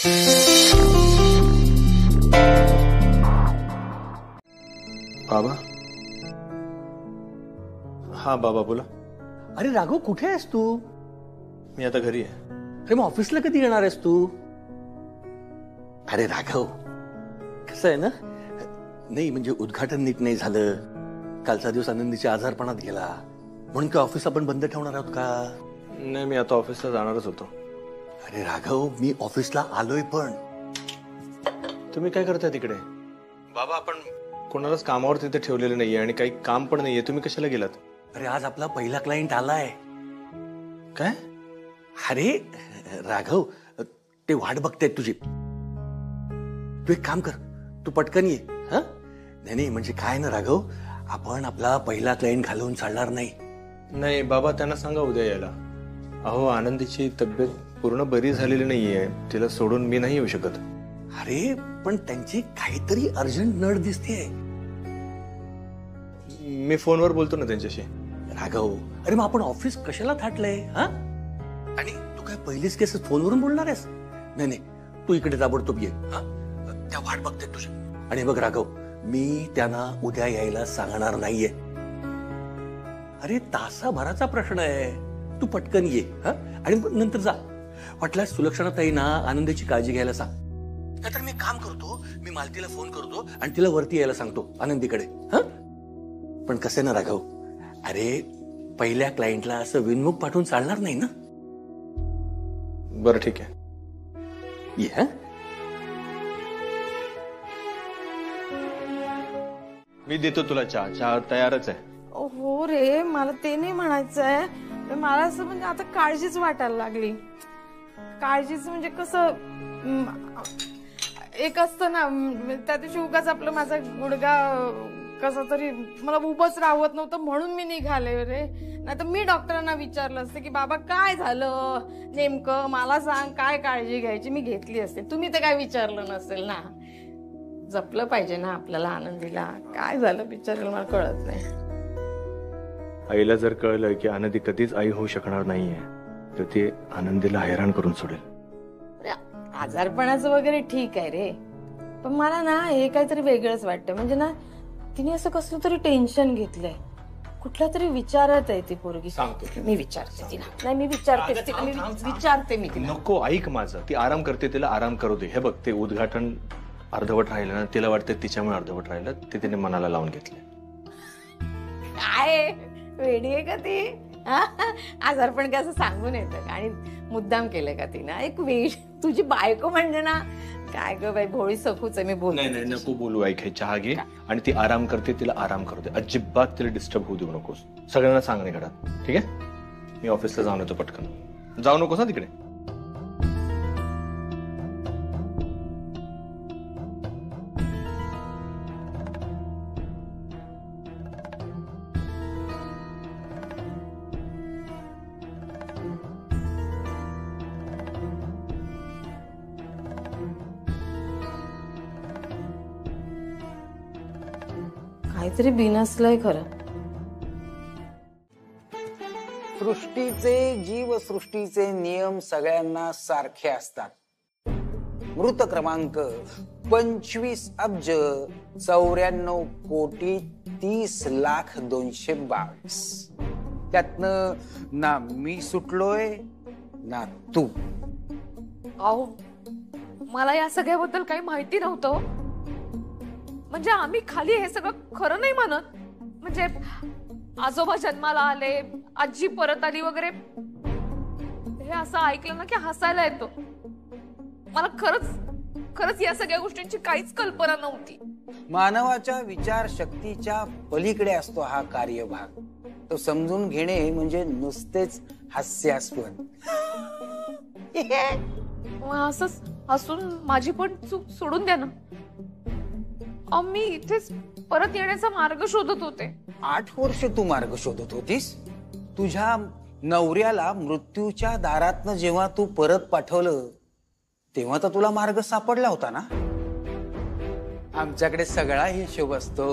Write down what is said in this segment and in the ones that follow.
बाबा? हा बाबा बोला. अरे राघव, कुठे आहेस तू? मी आता घरी आहे. अरे मग ऑफिसला कधी येणार आहेस तू? अरे राघव, कसं आहे ना, नाही म्हणजे उद्घाटन नीट नाही झालं, कालचा दिवस आनंदीच्या आजारपणात गेला, म्हणून काय ऑफिस आपण बंद ठेवणार आहोत का? नाही, मी आता ऑफिसला जाणारच होतो. अरे राघव, मी ऑफिसला आलोय. पण तुम्ही काय करताय तिकडे? बाबा, आपण कोणालाच कामावर तिथे ठेवलेलं नाहीये आणि काही काम पण नाहीये. तुम्ही कशाला गेलात? अरे आज आपला पहिला क्लायंट आलाय. काय? अरे राघव, ते वाट बघतायत तुझी. तू एक काम कर, तू पटकन ये. हा नाही नाही, म्हणजे काय ना राघव, आपण आपला पहिला क्लायंट घालवून चालणार नाही. नाही बाबा, त्यांना सांगा उद्या यायला. अहो, आनंदीची तब्येत पूर्ण बरी झालेली नाहीये, तिला सोडून मी नाही येऊ शकत. अरे पण त्यांची काहीतरी अर्जंट नड दिसते. मी फोनवर बोलतो ना त्यांच्याशी. राघव, अरे मग आपण ऑफिस कशाला थाटलंय? हा, आणि तू काय पहिलीच केस फोनवरून बोलणार आहेस? नाही नाही, तू इकडे ताबडतोब ये. हा, त्या वाट बघते तुझी. आणि बघ राघव, मी त्यांना उद्या यायला सांगणार नाहीये. अरे तासाभराचा प्रश्न आहे, तू पटकन ये. हा, आणि नंतर जा. वाटल्यास सुलक्षणाताई ना आनंदीची काळजी घ्यायला सांग. नाहीतर मी काम करतो, मी मालतीला फोन करतो आणि तिला वरती यायला सांगतो आनंदीकडे. हा, पण कसं ना राघव, अरे पहिल्या क्लायंटला असं विनमुख पाठवून चालणार नाही ना. बरं ठीक आहे, ये. मी देतो तुला चहा. चहा तयारच आहे. हो रे, मला ते नाही म्हणायचंय. मला असं म्हणजे आता काळजीच वाटायला लागली. काळजीच म्हणजे कसं, एक असतं ना, त्या दिवशी उगाच आपलं माझा गुडगा कसा तरी मला उभंच राहत नव्हतं म्हणून मी निघाले रे. नाही तर मी डॉक्टरांना विचारलं असते की बाबा काय झालं नेमकं, मला सांग, काय काळजी घ्यायची, मी घेतली असते. तुम्ही तर काय विचारलं नसेल ना. जपलं पाहिजे ना आपल्याला आनंदीला. काय झालं बिचारायला मला कळत नाही. आईला जर कळलं की आनंदी कधीच आई होऊ शकणार नाहीये, तर ती आनंदीला हैराण करून सोडेल. आजारपणाचं वगैरे ठीक आहे रे, पण मला ना हे काहीतरी वेगळंच वाटतं. म्हणजे ना, तिने असं कसलं तरी टेन्शन घेतलंय, कुठल्या तरी विचारत आहे ती पोरगी. सांगतो मी विचारते तिला. नाही, मी विचारते तिला. मी विचारते मी तिला. नको, ऐक माझं. ती आराम करते, तिला आराम करू दे. हे बघ, ते उद्घाटन अर्धवट राहिलं ना, तिला वाटतं तिच्यामुळे अर्धवट राहिलं, ते तिने मनाला लावून घेतलं. काय वेडी आहे का ती? आजारपण काय असं सांगून येतं का? आणि मुद्दाम केलं का तिनं? एक वेळ तुझी बायको म्हणजे ना, काय ग बाई, भोळी सखूच आहे. मी बोल. नाही नाही, नको बोलू. ऐक, चहा घे आणि ती आराम करते, तिला आराम करू दे. अजिबात तिला डिस्टर्ब होऊ देऊ नकोस. सगळ्यांना सांग नाही घरात, ठीक आहे? मी ऑफिसला जाऊन येतो पटकन. जाऊ नकोस ना तिकडे. काहीतरी बिनसलंय खरं. सृष्टीचे, जीवसृष्टीचे नियम सगळ्यांना सारखे असतात. मृत क्रमांक 25,94,30,02,22. त्यातनं ना मी सुटलोय ना तू. अहो, मला या सगळ्याबद्दल काही माहिती नव्हतं. म्हणजे आम्ही खाली हे सगळं खरं नाही म्हणत. म्हणजे आजोबा जन्माला आले, आजी परत आली वगैरे, हे असं ऐकलं ना की हसायला येतो. मला खरंच या सगळ्या गोष्टींची काहीच कल्पना नव्हती. मानवाच्या विचार शक्तीच्या पलीकडे असतो हा कार्यभाग. तो समजून घेणे म्हणजे नुसतेच हास्यास्पद. असंच हसून माझी पण चूक सोडून द्या ना. मी इथेच परत येण्याचा मार्ग शोधत होते. 8 वर्ष तू मार्ग शोधत होतीस? तुझ्या नवऱ्याला मृत्यूच्या दारातनं जेव्हा तू परत पाठवलं, तेव्हा तर तुला मार्ग सापडला होता ना? आमच्याकडे सगळा हिशोब असतो.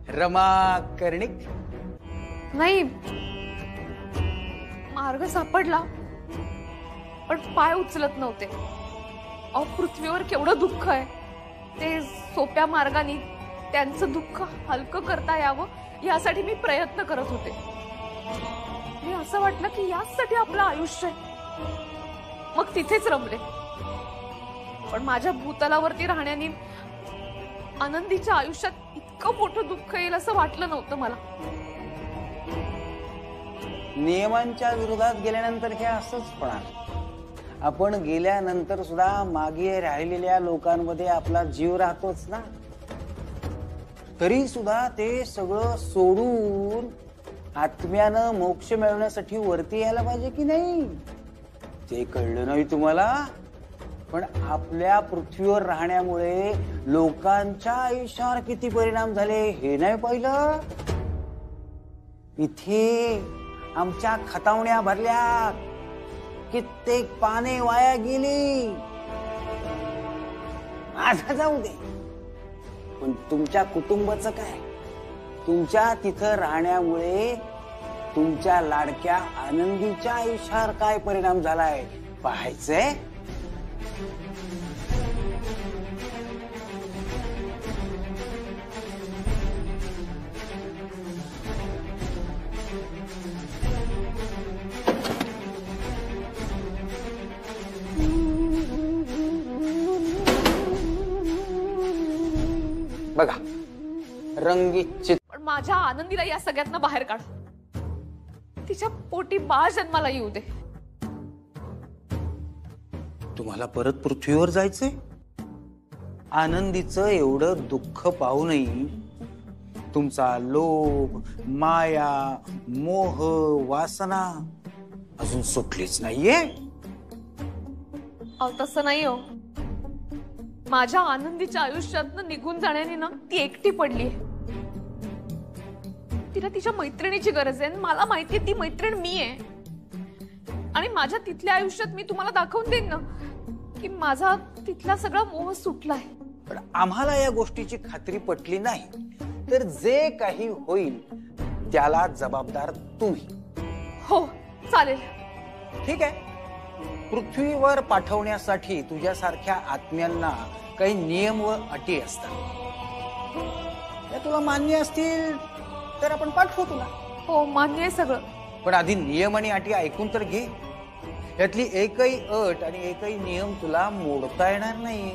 रमा कर्णिक. नाही, मार्ग सापडला, पण पाय उचलत नव्हते. अहो, पृथ्वीवर केवढं दुःख आहे. ते सोप्या मार्गाने त्यांचं दुःख हलकं करता यावं यासाठी मी प्रयत्न करत होते. मी असं वाटलं की यासाठी आपलं आयुष्य आहे. मग तिथेच रमले. पण माझ्या भूतलावरती राहण्याने आनंदीच्या आयुष्यात इतकं मोठं दुःख येईल असं वाटलं नव्हतं मला. नियमांच्या विरोधात गेल्यानंतर हे असंच होणार. आपण गेल्यानंतर सुद्धा मागे राहिलेल्या लोकांमध्ये आपला जीव राहतोच ना. तरी सुद्धा ते सगळं सोडून आत्म्यानं मोक्ष मिळवण्यासाठी वरती यायला पाहिजे की नाही, ते कळलं नाही तुम्हाला. पण आपल्या पृथ्वीवर राहण्यामुळे लोकांच्या आयुष्यावर किती परिणाम झाले हे नाही पाहिलं. इथे आमच्या खतावण्या भरल्या, कित्येक पाने वाया गेली. माझा जाऊ दे, पण तुमच्या कुटुंबाचं काय? तुमच्या तिथं राहण्यामुळे तुमच्या लाडक्या आनंदीच्या आयुष्यावर काय परिणाम झालाय पाहायचंय. बघा, रंगीत चित्र. पण माझ्या आनंदीला या सगळ्यातनं बाहेर काढ. तिच्या पोटी बाळ जन्माला येऊ दे. तुम्हाला परत पृथ्वीवर जायचंय? आनंदीचं एवढं दुःख पाहूनही तुमचा लोभ, माया, मोह, वासना अजून सुटलीच नाहीये. अहो, तसं नाही हो. माझ्या आनंदीच्या आयुष्यातनं निघून जाण्याने ना ती एकटी पडली. तिला तिच्या मैत्रिणीची गरज आहे. मला माहितीये ती मैत्रीण मी आहे. आणि माझ्या तिथल्या आयुष्यात मी तुम्हाला दाखवून देईन ना की माझा तिथला सगळा मोह सुटलाय. पण आम्हाला या गोष्टीची खात्री पटली नाही तर जे काही होईल त्याला जबाबदार तुम्ही. हो, चालेल. ठीक आहे. पृथ्वीवर पाठवण्यासाठी तुझ्यासारख्या आत्म्यांना काही नियम व अटी असतात. त्या तुला मान्य असतील तर आपण पाठवू तुला. हो, मान्य आहे सगळं. पण आधी नियम आणि अटी ऐकून तर घे. यातली एकही अट आणि एकही नियम तुला मोडता येणार नाही.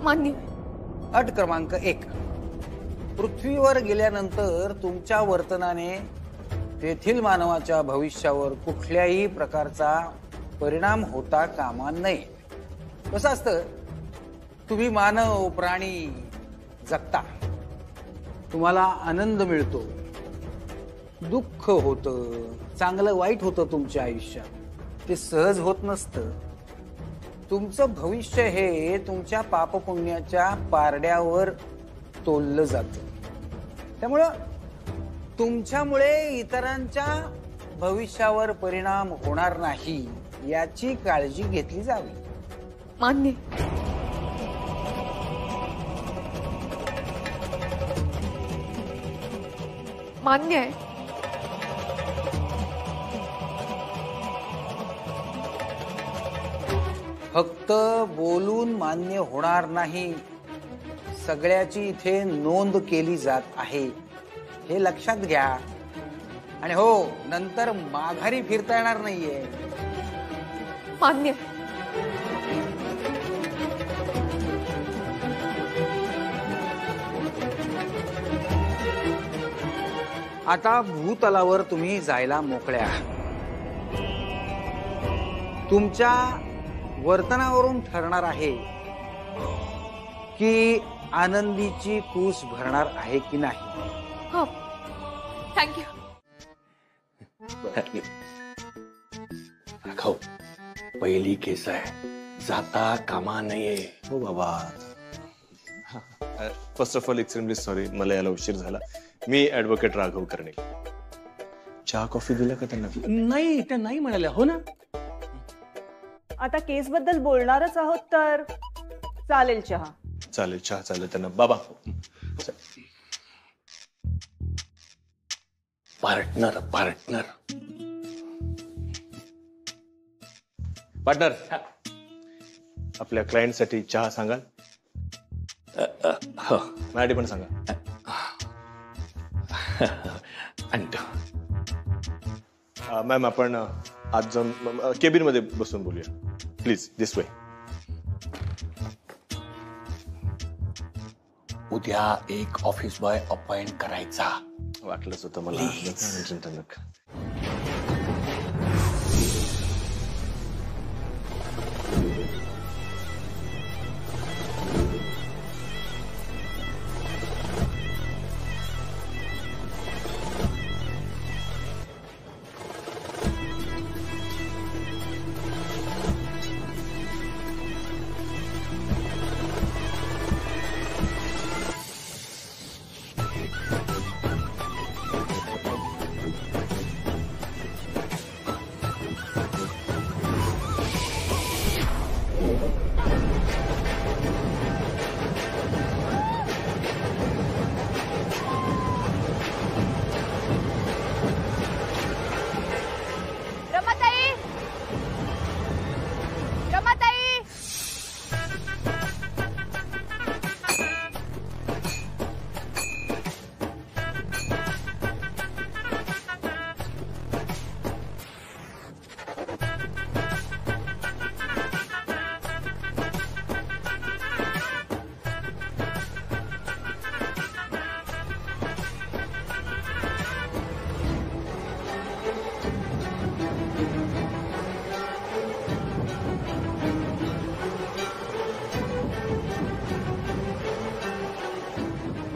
मान्य. अट क्रमांक 1. पृथ्वीवर गेल्यानंतर तुमच्या वर्तनाने तेथील मानवाच्या भविष्यावर कुठल्याही प्रकारचा परिणाम होता कामा नये. कसं असतं, तुम्ही मानव प्राणी जगता, तुम्हाला आनंद मिळतो, दुःख होतं, चांगलं वाईट होतं तुमच्या आयुष्यात. ते सहज होत नसतं. तुमचं भविष्य हे तुमच्या पापपुण्याच्या पारड्यावर तोललं जातं. त्यामुळं तुमच्यामुळे इतरांच्या भविष्यावर परिणाम होणार नाही याची काळजी घेतली जावी. मान्य. मान्य आहे. फक्त बोलून मान्य होणार नाही, सगळ्याची इथे नोंद केली जात आहे हे लक्षात घ्या. आणि हो, नंतर माघारी फिरता येणार नाहीये. मान्य. आता भूतलावर तुम्ही जायला मोकळ्या. तुमच्या वर्तनावरून ठरणार आहे की आनंदीची कूस भरणार आहे की नाही. हो, थँक्यू. राघव, पहिली केस आहे, जाता कामा नये. हो बाबा. First of all extremely sorry, मला यायला उशीर झाला. मी ऍडव्होकेट राघव कर्णे. चहा कॉफी दिला का त्यांना? नाही, त्या नाही म्हणाल्या. हो ना. आता केस बद्दल बोलणारच आहोत तर चालेल चहा. चालेल, चहा चालेल त्यांना. बाबा, पार्टनर पार्टनर. पार्टनर, आपल्या क्लायंटसाठी चहा सांगाल? हो माझ्यासाठी पण सांगा. आणतो. मॅम, आपण आज जाऊन केबिन मध्ये बसून बोलूया. Please, this way. उद्या एक ऑफिस बॉय अपॉइंट करायचा. वाटलंच होतं मला.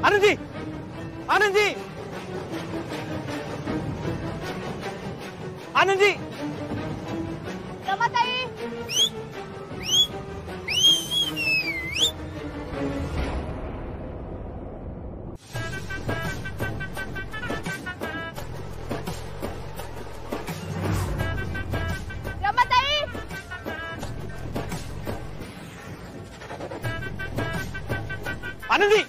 आनंदी, आनंदी, आनंदी. रमाताई, रमाताई, आनंदी.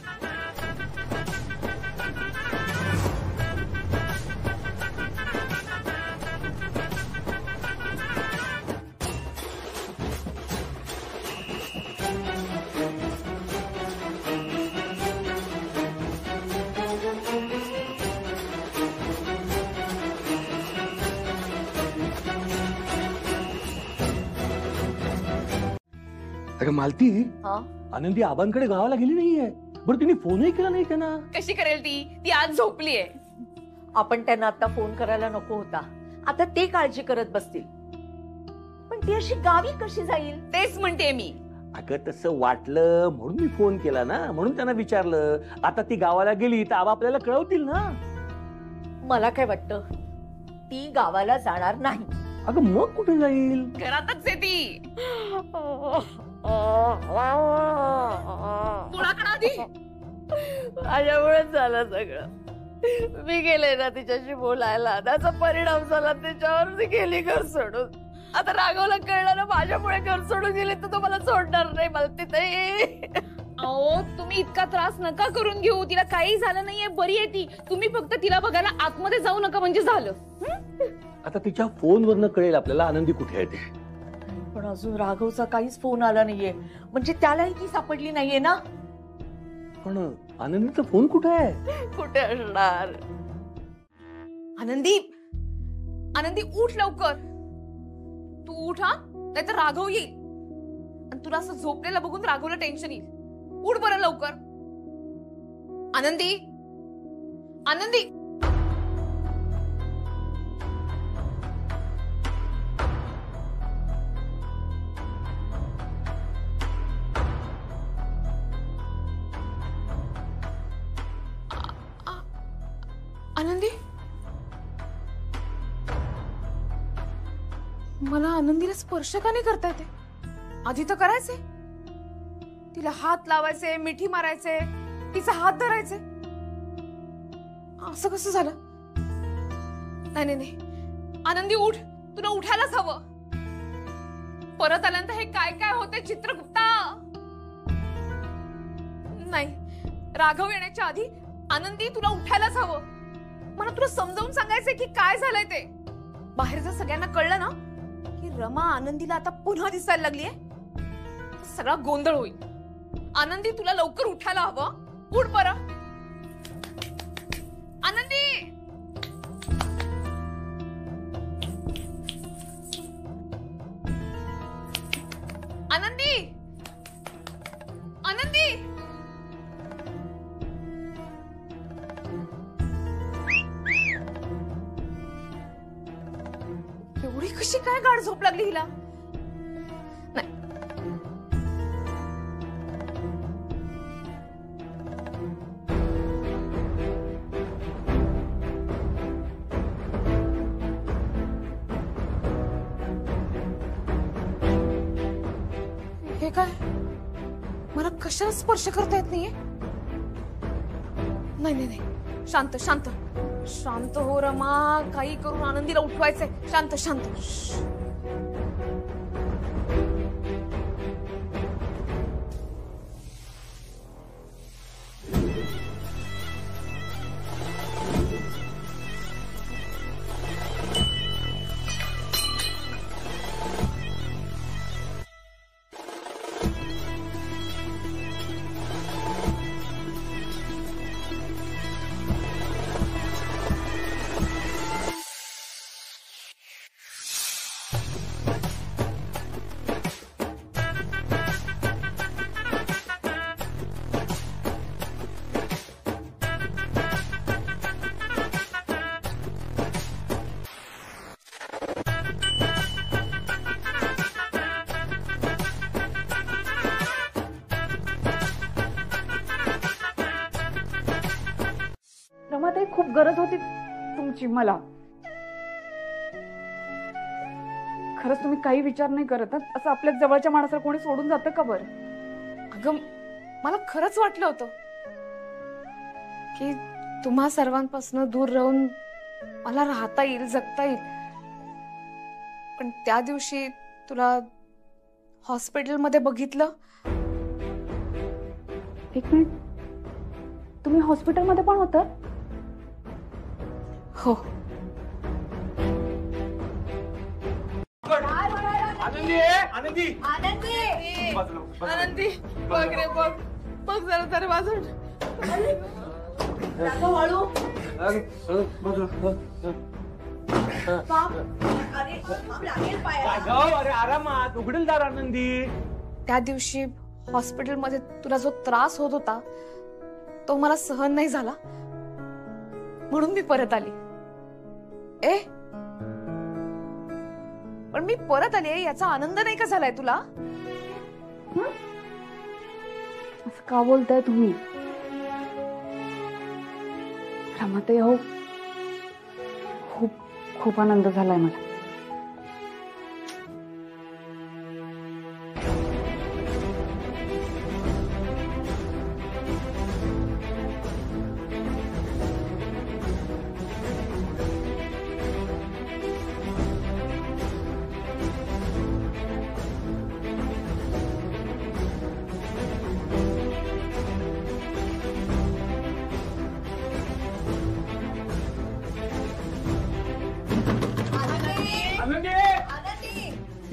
अगं मालती, आनंदी आबांकडे गावाला गेली नाहीये. बरं तिने फोनही केला नाही त्यांना. कशी करेल ती आज झोपलीये. आपण त्यांना आता फोन करायला नको होता. आता ते काळजी करत बसतील. पण ती अशी गावी कशी जाईल? तेच म्हणते मी. अगं तसं वाटलं म्हणून मी फोन केला ना, म्हणून त्यांना विचारलं. आता ती गावाला गेली तर आबा आपल्याला कळवतील ना. मला काय वाटतं, ती गावाला जाणार नाही. अगं मग कुठे जाईल? घरातच आहे ती. कोणाकडे आधी? माझ्यामुळेच झालं सगळं. मी गेले ना तिच्याशी बोलायला, त्याचा परिणाम झाला त्याच्यावर. ती गेली घर सोडून. आता राघवला कळलं ना माझ्यामुळे घर सोडून गेली तर तो मला सोडणार नाही. मला तिथे अहो, तुम्ही इतका त्रास नका करून घेऊ. तिला काही झालं नाहीये, बरी आहे ती. तुम्ही फक्त तिला बघायला आतमध्ये जाऊ नका म्हणजे झालं. आता तिच्या फोनवरनं कळेल आपल्याला आनंदी कुठे आहे ते. पण अजून राघवचा काहीच फोन आला नाहीये, म्हणजे त्यालाही ती सापडली नाहीये ना. पण आनंदीचा फोन कुठे आहे? कुठे असणार? आनंदी, आनंदी उठ लवकर. तू उठ हा, नाहीतर राघव येईल. आणि तुला असं झोपलेलं बघून राघवला टेन्शन येईल. उठ बरं लवकर. आनंदी, आनंदी. आनंदी, मला आनंदीला स्पर्श का नाही करता येते? आधी तर करायचे. तिला हात लावायचे, मिठी मारायचे, तिचा हात धरायचे. असं कसं झालं? नाही नाही नाही, आनंदी उठ. तुला उठायलाच हवं. परत आल्यानंतर हे काय काय होते चित्रगुप्ता. नाही, राघव येण्याच्या आधी आनंदी तुला उठायलाच हवं. मला तुला समजावून सांगायचंय की काय झालंय ते. बाहेर जर सगळ्यांना कळलं ना की रमा आनंदीला आता पुन्हा दिसायला लागलीये, सगळा गोंधळ होईल. आनंदी, तुला लवकर उठायला हवं. उठ बरं. आनंदी, आनंदी, आनंदी. एवढी कशी काय गाढ झोप लागली हिला? नाही, हे काय? मला कशाला स्पर्श करता येत नाहीये? नाही नाही नाही, शांत शांत शांत हो रमा. काही करून आनंदीला उठवायचंय. शांत शांत. रमाताई, खूप गरज होती तुमची मला. खरंच तुम्ही काही विचार नाही करत असं आपल्या जवळच्या माणसाला कोणी सोडून जातं का बरं? अगं, मला खरंच वाटलं होतं की तुम्हा सर्वांपासून दूर राहून मला राहता येईल, जगता येईल. पण त्या दिवशी तुला हॉस्पिटलमध्ये बघितलं. एक मिनिट, तुम्ही हॉस्पिटलमध्ये पण होता? हो. आनंदी, आनंदी, आनंदी, बघ रे बघ. बघ जरा दरवाजा. अरे आरामात, उघडेल दार आनंदी. त्या दिवशी हॉस्पिटलमध्ये तुला जो त्रास होत होता तो मला सहन नाही झाला, म्हणून मी परत आली. पण मी परत आली याचा आनंद नाही का झालाय तुला? असं का बोलताय तुम्ही? रमाताई, हो, खूप खूप आनंद झालाय मला.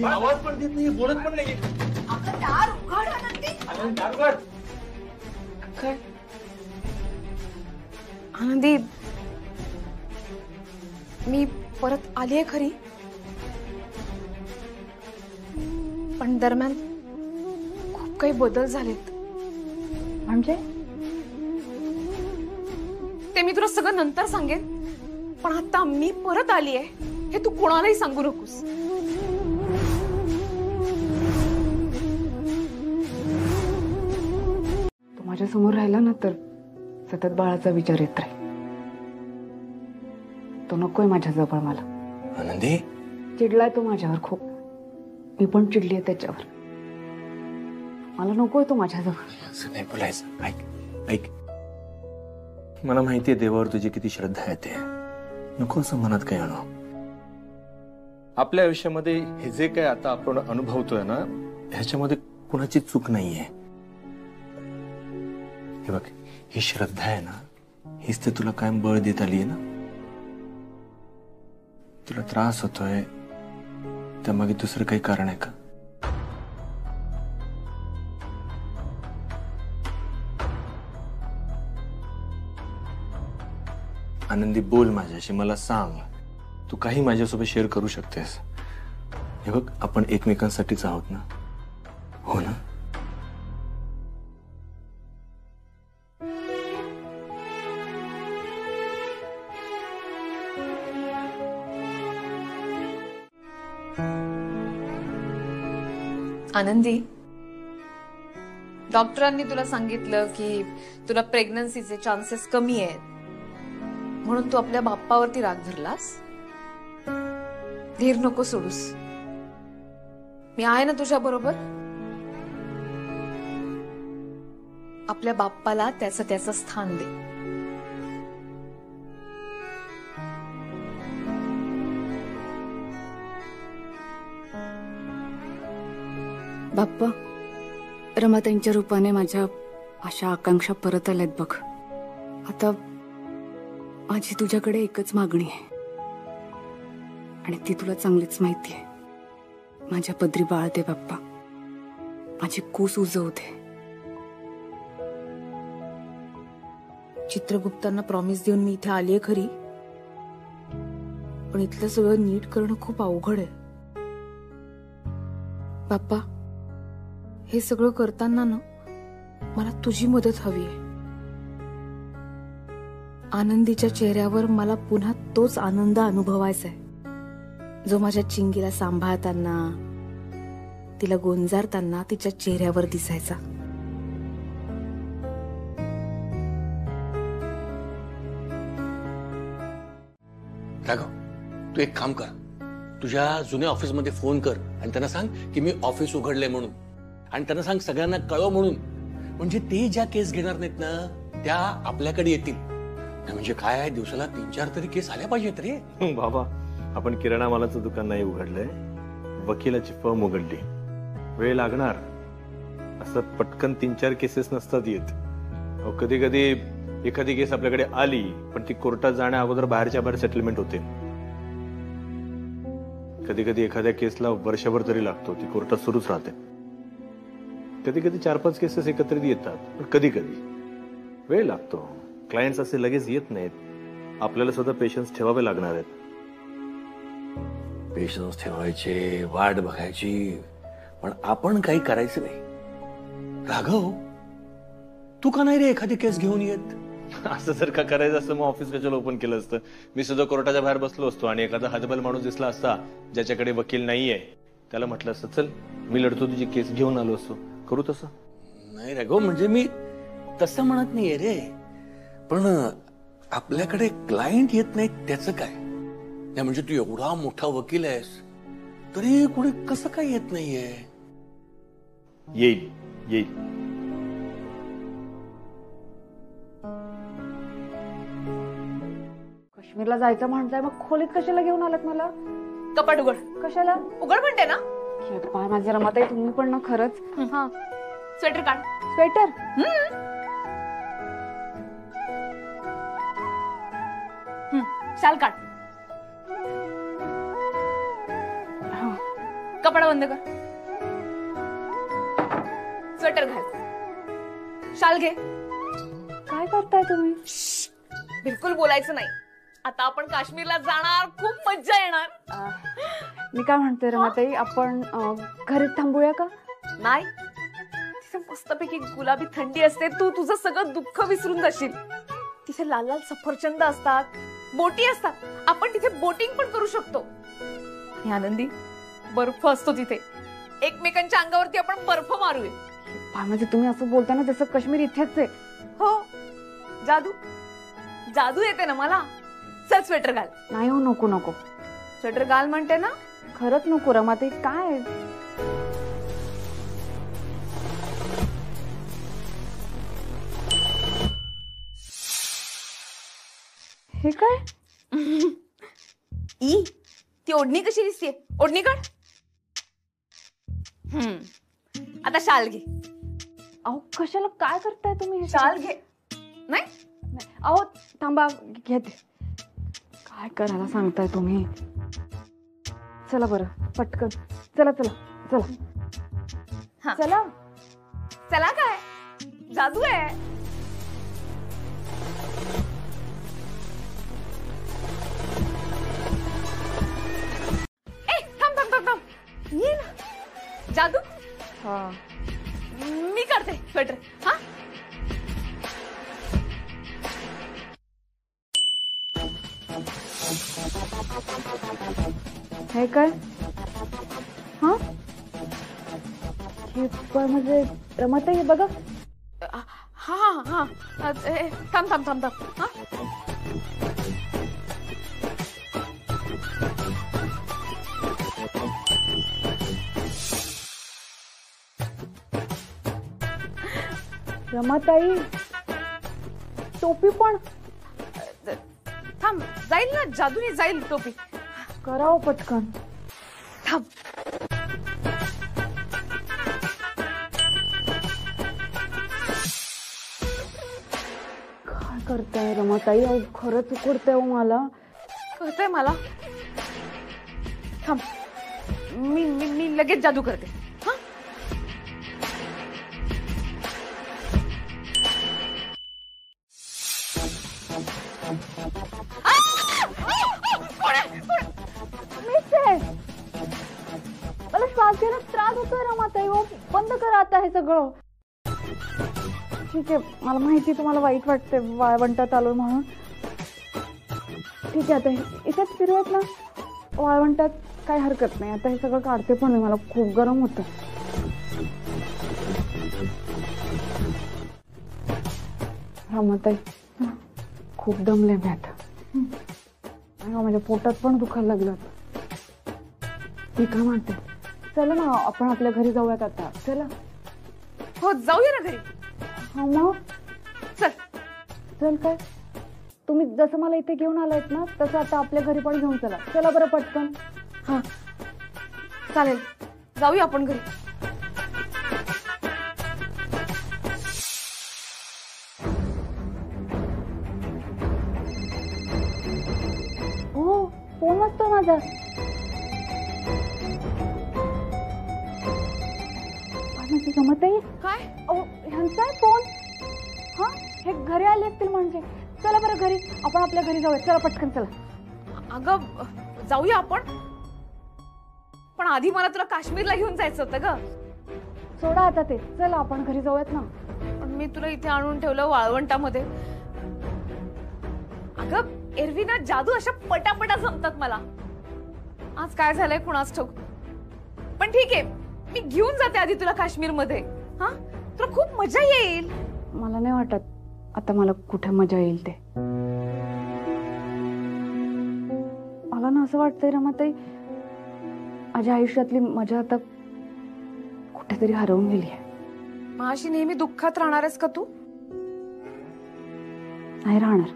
आवाज पण देत नाही, बोलत पण नाही. आनंदी, मी परत आलीये खरी, पण दरम्यान खूप काही बदल झालेत. म्हणजे? ते मी तुला सगळं नंतर सांगेन, पण आता मी परत आलीये हे तू कोणालाही सांगू नकोस. माझ्या समोर राहिला ना तर सतत बाळाचा विचार येत राहील. तो नकोय माझ्या जवळ मला. आनंदी, चिडलाय तो माझ्यावर खूप. मी पण चिडलीये त्याच्यावर. मला नकोय तो माझ्याजवळ. असं नाही बोलायचं. ऐक ऐक, मला माहितीये देवावर तुझी किती श्रद्धा येते. नको असं मनात काही आणू. आपल्या आयुष्यामध्ये हे जे काय आता आपण अनुभवतोय ना, ह्याच्यामध्ये कुणाची चूक नाहीये. हे बघ, ही श्रद्धा आहे ना, हीच तर तुला कायम बळ देत आलीये ना. तुला त्रास होतोय त्यामागे दुसरं काही कारण आहे का? आनंदी, बोल माझ्याशी, मला सांग. तू काही माझ्यासोबत शेअर करू शकतेस. हे बघ, आपण एकमेकांसाठीच आहोत ना? हो ना? आनंदी, डॉक्टरांनी तुला सांगितलं की तुला प्रेग्नन्सीचे चान्सेस कमी आहेत, म्हणून तू आपल्या बाप्पावरती राग धरलास. धीर नको सोडूस. मी आहे ना तुझ्या बरोबर. आपल्या बाप्पाला त्याचं स्थान दे. बाप्पा, रमाताईंच्या रूपाने माझ्या आशा आकांक्षा परत आल्यात बघ. आता माझी तुझ्याकडे एकच मागणी आहे, आणि ती तुला चांगलीच माहिती आहे. माझ्या पदरी बाळ दे बाप्पा. माझी कूस उजवू दे. चित्रगुप्तांना प्रॉमिस देऊन मी इथे आलीये खरी, पण इथलं सगळं नीट करणं खूप अवघड आहे. बाप्पा, हे सगळं करताना ना मला तुझी मदत हवी आहे. आनंदीच्या चेहऱ्यावर मला पुन्हा तोच आनंद अनुभवायचा आहे जो माझ्या चिंगीला सांभाळताना, तिला गोंजारताना तिच्या चेहऱ्यावर दिसायचा. राघव, तू एक काम कर, तुझ्या जुन्या ऑफिसमध्ये फोन कर आणि त्यांना सांग की मी ऑफिस उघडलंय म्हणून, आणि त्यांना सांग सगळ्यांना कळव म्हणून. म्हणजे ते ज्या केस घेणार नाहीत ना त्या आपल्याकडे येतील. म्हणजे काय आहे, दिवसाला 3-4 तरी केस आल्या पाहिजेत रे. बाबा, आपण किराणा मालाचं दुकान नाही उघडलंय, वकिलाची फर्म उघडली. वेळ लागणार. असं पटकन 3-4 केसेस नसतात येत. कधी कधी एखादी केस आपल्याकडे आली पण ती कोर्टात जाण्या अगोदर बाहेरच्या बाहेर सेटलमेंट होते. कधी कधी एखाद्या केसला वर्षभर तरी लागतो, ती कोर्टात सुरूच राहते. कधी कधी 4-5 केसेस एकत्रित येतात, पण कधी कधी वेळ लागतो. क्लायंट्स असे लगेच येत नाहीत. आपल्याला सुद्धा पेशन्स ठेवावे लागणार आहेत. पेशन्स ठेवायचे, वाट बघायची, पण आपण काही करायचं नाही. राघव, तू का नाही रे एखादी केस घेऊन येत? असं जर का करायचं असतं मग ऑफिस कशाला ओपन केलं असतं? मी सुद्धा कोर्टाच्या बाहेर बसलो असतो आणि एखादा हतबल माणूस दिसला असता ज्याच्याकडे वकील नाहीये, त्याला म्हटलं असतं चल मी लढतो तुझी केस, घेऊन आलो असतो. करू तसं? नाही राघव, म्हणजे मी तसं म्हणत नाहीये रे, पण आपल्याकडे क्लायंट येत नाहीत त्याचं काय? नाही म्हणजे तू एवढा मोठा वकील आहेस तरी कुठे कसं काय येत नाहीये? येईल येईल. काश्मीरला जायचं म्हणताय, मग खोलीत कशाला घेऊन आलात मला? कपाट उघड. कशाला उघड म्हणते ना. पाय माझ्या रमाताई, तुम्ही पण ना खरंच. हा, स्वेटर काढ. स्वेटर? शाल काढ. कपडा बंद कर. स्वेटर घाल. शाल घे. काय करताय तुम्ही? बिलकुल बोलायचं नाही. आता आपण काश्मीरला जाणार, खूप मज्जा येणार. मी काय म्हणते रमाताई, आपण घरीच थांबूया का? नाही, तिथे मस्तपैकी गुलाबी थंडी असते. तू तुझं सगळं दुःख विसरून जाशील. तिथे लाल लाल सफरचंद असतात, बोटी असतात. आपण तिथे बोटिंग पण करू शकतो. आणि आनंदी, बर्फ असतो तिथे. एकमेकांच्या अंगावरती आपण बर्फ मारूया. म्हणजे तुम्ही असं बोलताना जसं काश्मीर इथेच आहे. हो, जादू जादू येते ना मला. चल स्वेटर घाल. नाही हो, नको नको. स्वेटर घाल म्हणते ना. खरंच नको रमाताई. काय हे काय? ई, ती ओढणी कशी दिसते? ओढणी काढ. आता शाल घे. अहो कशाला, काय करताय तुम्ही? शाल घे. नाही, अहो थांबा, घेते. काय करायला सांगताय तुम्ही? चला बरं पटकन चला चला चला हा. चला चला काय जादू आहे. ए थांब थांब थांब थांब ये ना जादू. हा मी करते स्वेटर. हा हे काय हा हे पण म्हणजे रमत आहे बघा. हा हा हा थांब थांब थांब थांब. हा रमाताई टोपी पण थांब जाईल ना जादूने जाईल टोपी. करावं पटकन. थांब. काय करताय रमाताई अहो खरंच उकडतंय हो मला. कळतंय मला. थांब मी मी मी लगेच जादू करते. हा मला श्वास घ्यायला त्रास होतोय रमाताई हो बंद करा आता हे सगळं. ठीक आहे मला माहिती तुम्हाला वाईट वाटतंय वाळवंटात आलो म्हणून. ठीक आहे आता इथेच फिरवत ना वाळवंटात काही हरकत नाही. आता हे सगळं काढते पण मला खूप गरम होतं. रमाताई खूप दमले मी आता. माझ्या पोटात पण दुखायला लागलं. मी काय म्हणते चला ना आपण आपल्या घरी जाऊयात आता. चला. हो जाऊया ना घरी. हा मग चल. चल काय तुम्ही जसं मला इथे घेऊन आलायत ना तसं आता आपल्या घरी पण घेऊन चला. चला बरं पटकन. हा चालेल जाऊया आपण घरी. हो फोन वाजतोय माझा. जमत आहे काय ह्यांचा आहे फोन. हा हे घरी आले असतील म्हणजे. चला बरं घरी आपण आपल्या घरी जाऊया. चला पटकन चला. अगं जाऊया आपण पण आधी मला तुला काश्मीरला घेऊन जायचं होतं ग. सोडा आता ते. चला आपण घरी जाऊयात ना. पण मी तुला इथे आणून ठेवलं वाळवंटामध्ये. अगं एरवी ना जादू अशा पटापटा जमतात मला. आज काय झालंय कुणास ठाऊक. पण ठीक आहे मी घेऊन जाते आधी तुला काश्मीरमध्ये. हा तुला खूप मजा येईल. मला नाही वाटत आता मला कुठे मजा येईल ते. मला ना असं वाटतंय रमाताई माझ्या आयुष्यातली मजा आता कुठेतरी हरवून गेली आहे. माझी नेहमी दुःखात राहणार आहेस का तू. नाही राहणार.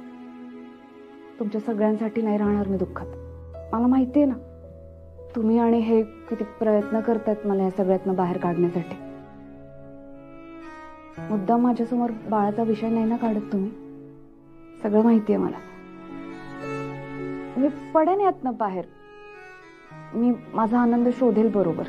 तुमच्या सगळ्यांसाठी नाही राहणार मी दुःखात. मला माहितीये ना तुम्ही आणि हे किती प्रयत्न करतायत मला या सगळ्यातनं बाहेर काढण्यासाठी. मुद्दाम माझ्यासमोर बाळाचा विषय नाही ना काढत तुम्ही. सगळं माहितीये मला. मी पडेन यातनं बाहेर. मी माझा आनंद शोधेल बरोबर.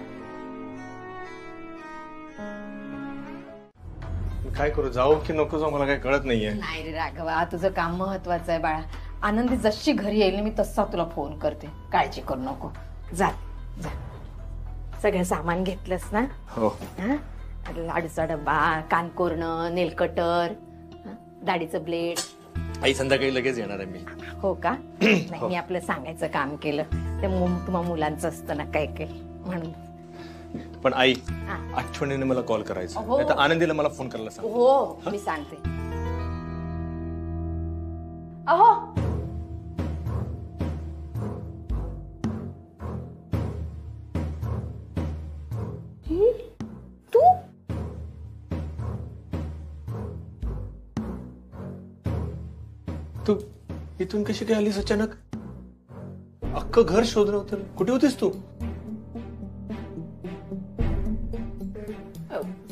काय करू जाऊ की नको जाऊ मला काही कळत नाहीये. नाही रे राघवा तुझं काम महत्वाचं आहे बाळा. आनंदी जशी घरी येईल मी तसा तुला फोन करते. काळजी करू नको. जा जा. सगळं सामान घेतलंस ना. हो लाडूचा डब्बा कानकोरणं नेलकटर दाढीचं ब्लेड. आई संध्याकाळी लगेच येणार आहे मी. हो का. नाही मी आपलं सांगायचं काम केलं. ते तुम्हा मुलांचं असतं ना काय काय म्हणून. पण आई आठवणीने मला कॉल करायचा. हो. नाहीतर आनंदीला मला फोन करायला सांग. हो मी सांगते. अहो तू तू इथून कशी काय आलीस अचानक. अख्खं घर शोधलं होतं. कुठे होतीस तू.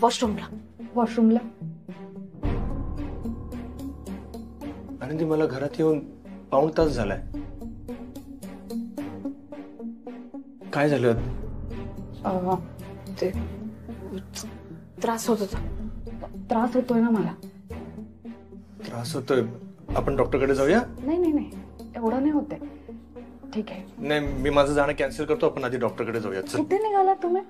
वॉशरूमला. वॉशरूमला. आनंदी मला घरात येऊन पाऊण तास झालाय. काय झालं? ते त्रास होत होता. त्रास होतोय ना मला. त्रास होतोय? आपण डॉक्टरकडे जाऊया? नाही एवढं नाही होतंय. ठीक आहे. नाही, मी माझं जाणं कॅन्सल करतो. आपण आधी डॉक्टरकडे जाऊया. चल. कुठे निघाला तुम्ही?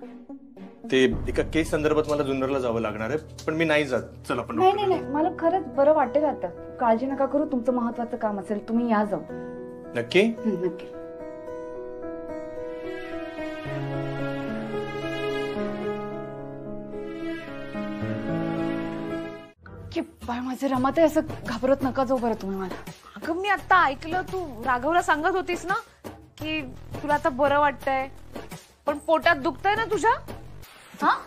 ते एका केस संदर्भात मला जुन्नरला जावं लागणार आहे, पण मी नाही जात. चल आपण नाही मला खरंच बरं वाटेल आता. काळजी नका करू. तुमचं महत्वाचं काम असेल, तुम्ही या जाऊ. नक्की? नक्की. की बाय माझे रमाते, असं घाबरत नका जाऊ बरं तुम्ही मला. अगं मी आता ऐकलं तू राघवला सांगत होतीस ना की तुला आता बरं वाटतंय, पण पोटात दुखतंय ना तुझ्या?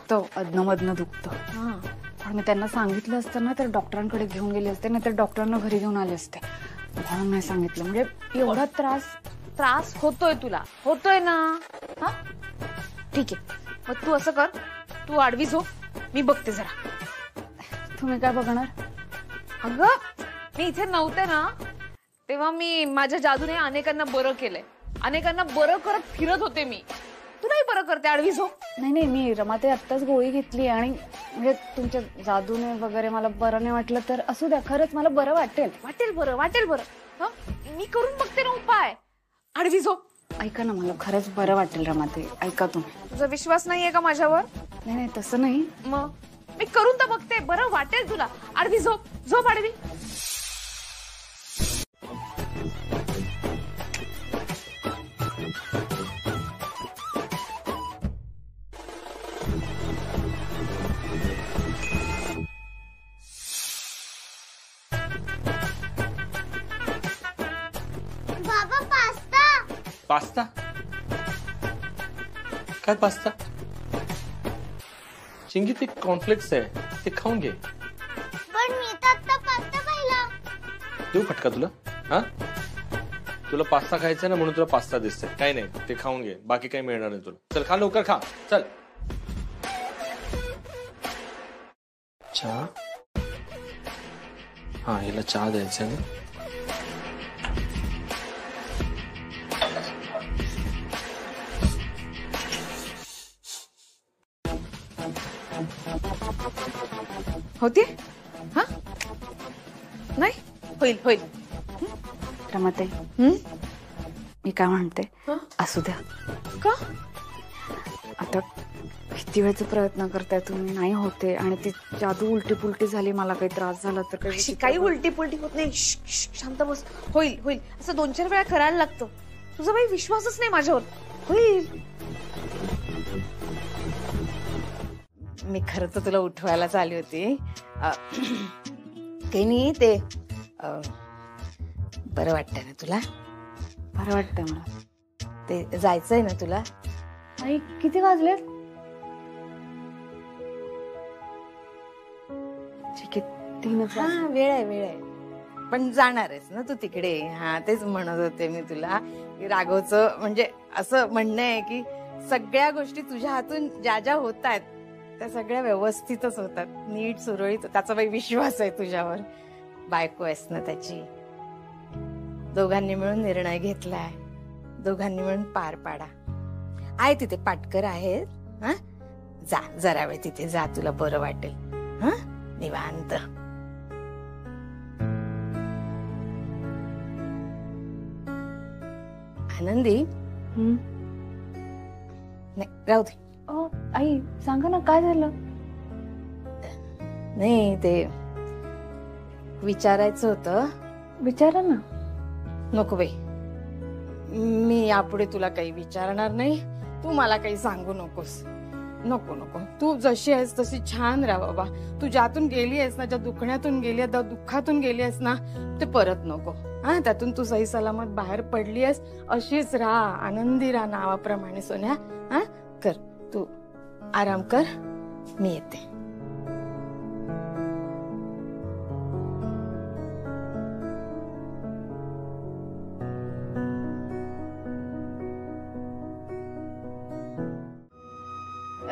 तो अधनमधनं दुखतं. पण मी त्यांना सांगितलं असतं ना तर डॉक्टरांकडे घेऊन गेले असते, नाहीतर डॉक्टरांना घरी घेऊन आले असते. म्हणून नाही सांगितलं. म्हणजे एवढा त्रास होतोय तुला, होतोय ना? हा ठीक आहे, मग तू असं कर, तू आडवी झोप, मी बघते जरा. तुम्ही काय बघणार? अगं मी इथे नव्हते ना तेव्हा मी माझ्या जादूने अनेकांना बरं केलंय. अनेकांना बरं करत फिरत होते मी. तुलाही बरं करते, आडवी झोप. नाही मी रमाते आत्ताच गोळी घेतली आणि म्हणजे तुमच्या जादूने वगैरे मला बरं नाही वाटलं तर असू द्या. खरंच मला बरं वाटेल. वाटेल बरं. मी करून बघते ना उपाय. आडवी झोप. ऐका ना, मला खरंच बरं वाटेल रमाते. ऐका तुम्ही. तुझा विश्वास नाहीये का माझ्यावर? नाही तसं नाही. मग मी करून तर बघते, बरं वाटेल तुला. आडवी झोप, झोप आडवी. पास्ता? काय पास्ता? चिंगी ते कॉर्नफ्लेक्स आहे, ते खाऊन घे. पण मी तर आता पास्ता खायला. देऊ फटका तुला? हा, तुला पास्ता खायचा ना म्हणून तुला पास्ता दिसतंय. काही नाही, ते खाऊन घे. बाकी काही मिळणार नाही तुला. चल खा, लवकर खा. चल. चहा? हा, हिला चहा द्यायचा ना. होते? हा नाही होईल. रमाते, मी काय म्हणते, असू द्या. का? आता किती वेळचा प्रयत्न करताय तुम्ही, नाही होते. आणि ती जादू उलटी पुलटी झाली, मला काही त्रास झाला तर काही उलटी पुलटी होत नाही. शांत बस. होईल. असं 2-4 वेळा करायला लागतं. तुझा काही विश्वासच नाही माझ्यावर. होईल. मी खरं तर तुला उठवायलाच आली होती. काही नाही, ते बरं वाटतंय ना तुला? बरं वाटतंय मला. ते जायचंय ना तुला? आई किती वाजले? ठीक आहे, 3 हा, वेळ आहे. पण जाणार आहेस ना तू तिकडे? हा, तेच म्हणत होते मी तुला की राघवचं म्हणजे असं म्हणणं आहे की सगळ्या गोष्टी तुझ्या हातून ज्या ज्या होत आहेत त्या सगळ्या व्यवस्थितच होतात, नीट सुरळीत. त्याचा बाई विश्वास आहे तुझ्यावर. बायको आहेस ना त्याची. दोघांनी मिळून निर्णय घेतलाय, दोघांनी मिळून पार पाडा. आहे तिथे पाटकर आहेत. हा, जा जरा वेळ तिथे जा, तुला बरं वाटेल. हा, निवांत. आनंदी? नाही, राहू दे. आई सांगा ना, काय झालं? नाही, ते विचारायचं होतं. विचारा ना. नको बाई, मी यापुढे तुला काही विचारणार नाही. तू मला काही सांगू नकोस. नको. तू जशी आहेस तशी छान राहा बाबा. तू ज्यातून गेली आहेस ना, ज्या दुखण्यातून गेली आहेस, त्या दुःखातून गेली आहेस ना, ते परत नको. हा, त्यातून तू सही सलामत बाहेर पडली आहेस, अशीच राहा, आनंदी राहा नावाप्रमाणे. सोन्या, हा कर, तू आराम कर, मी येते.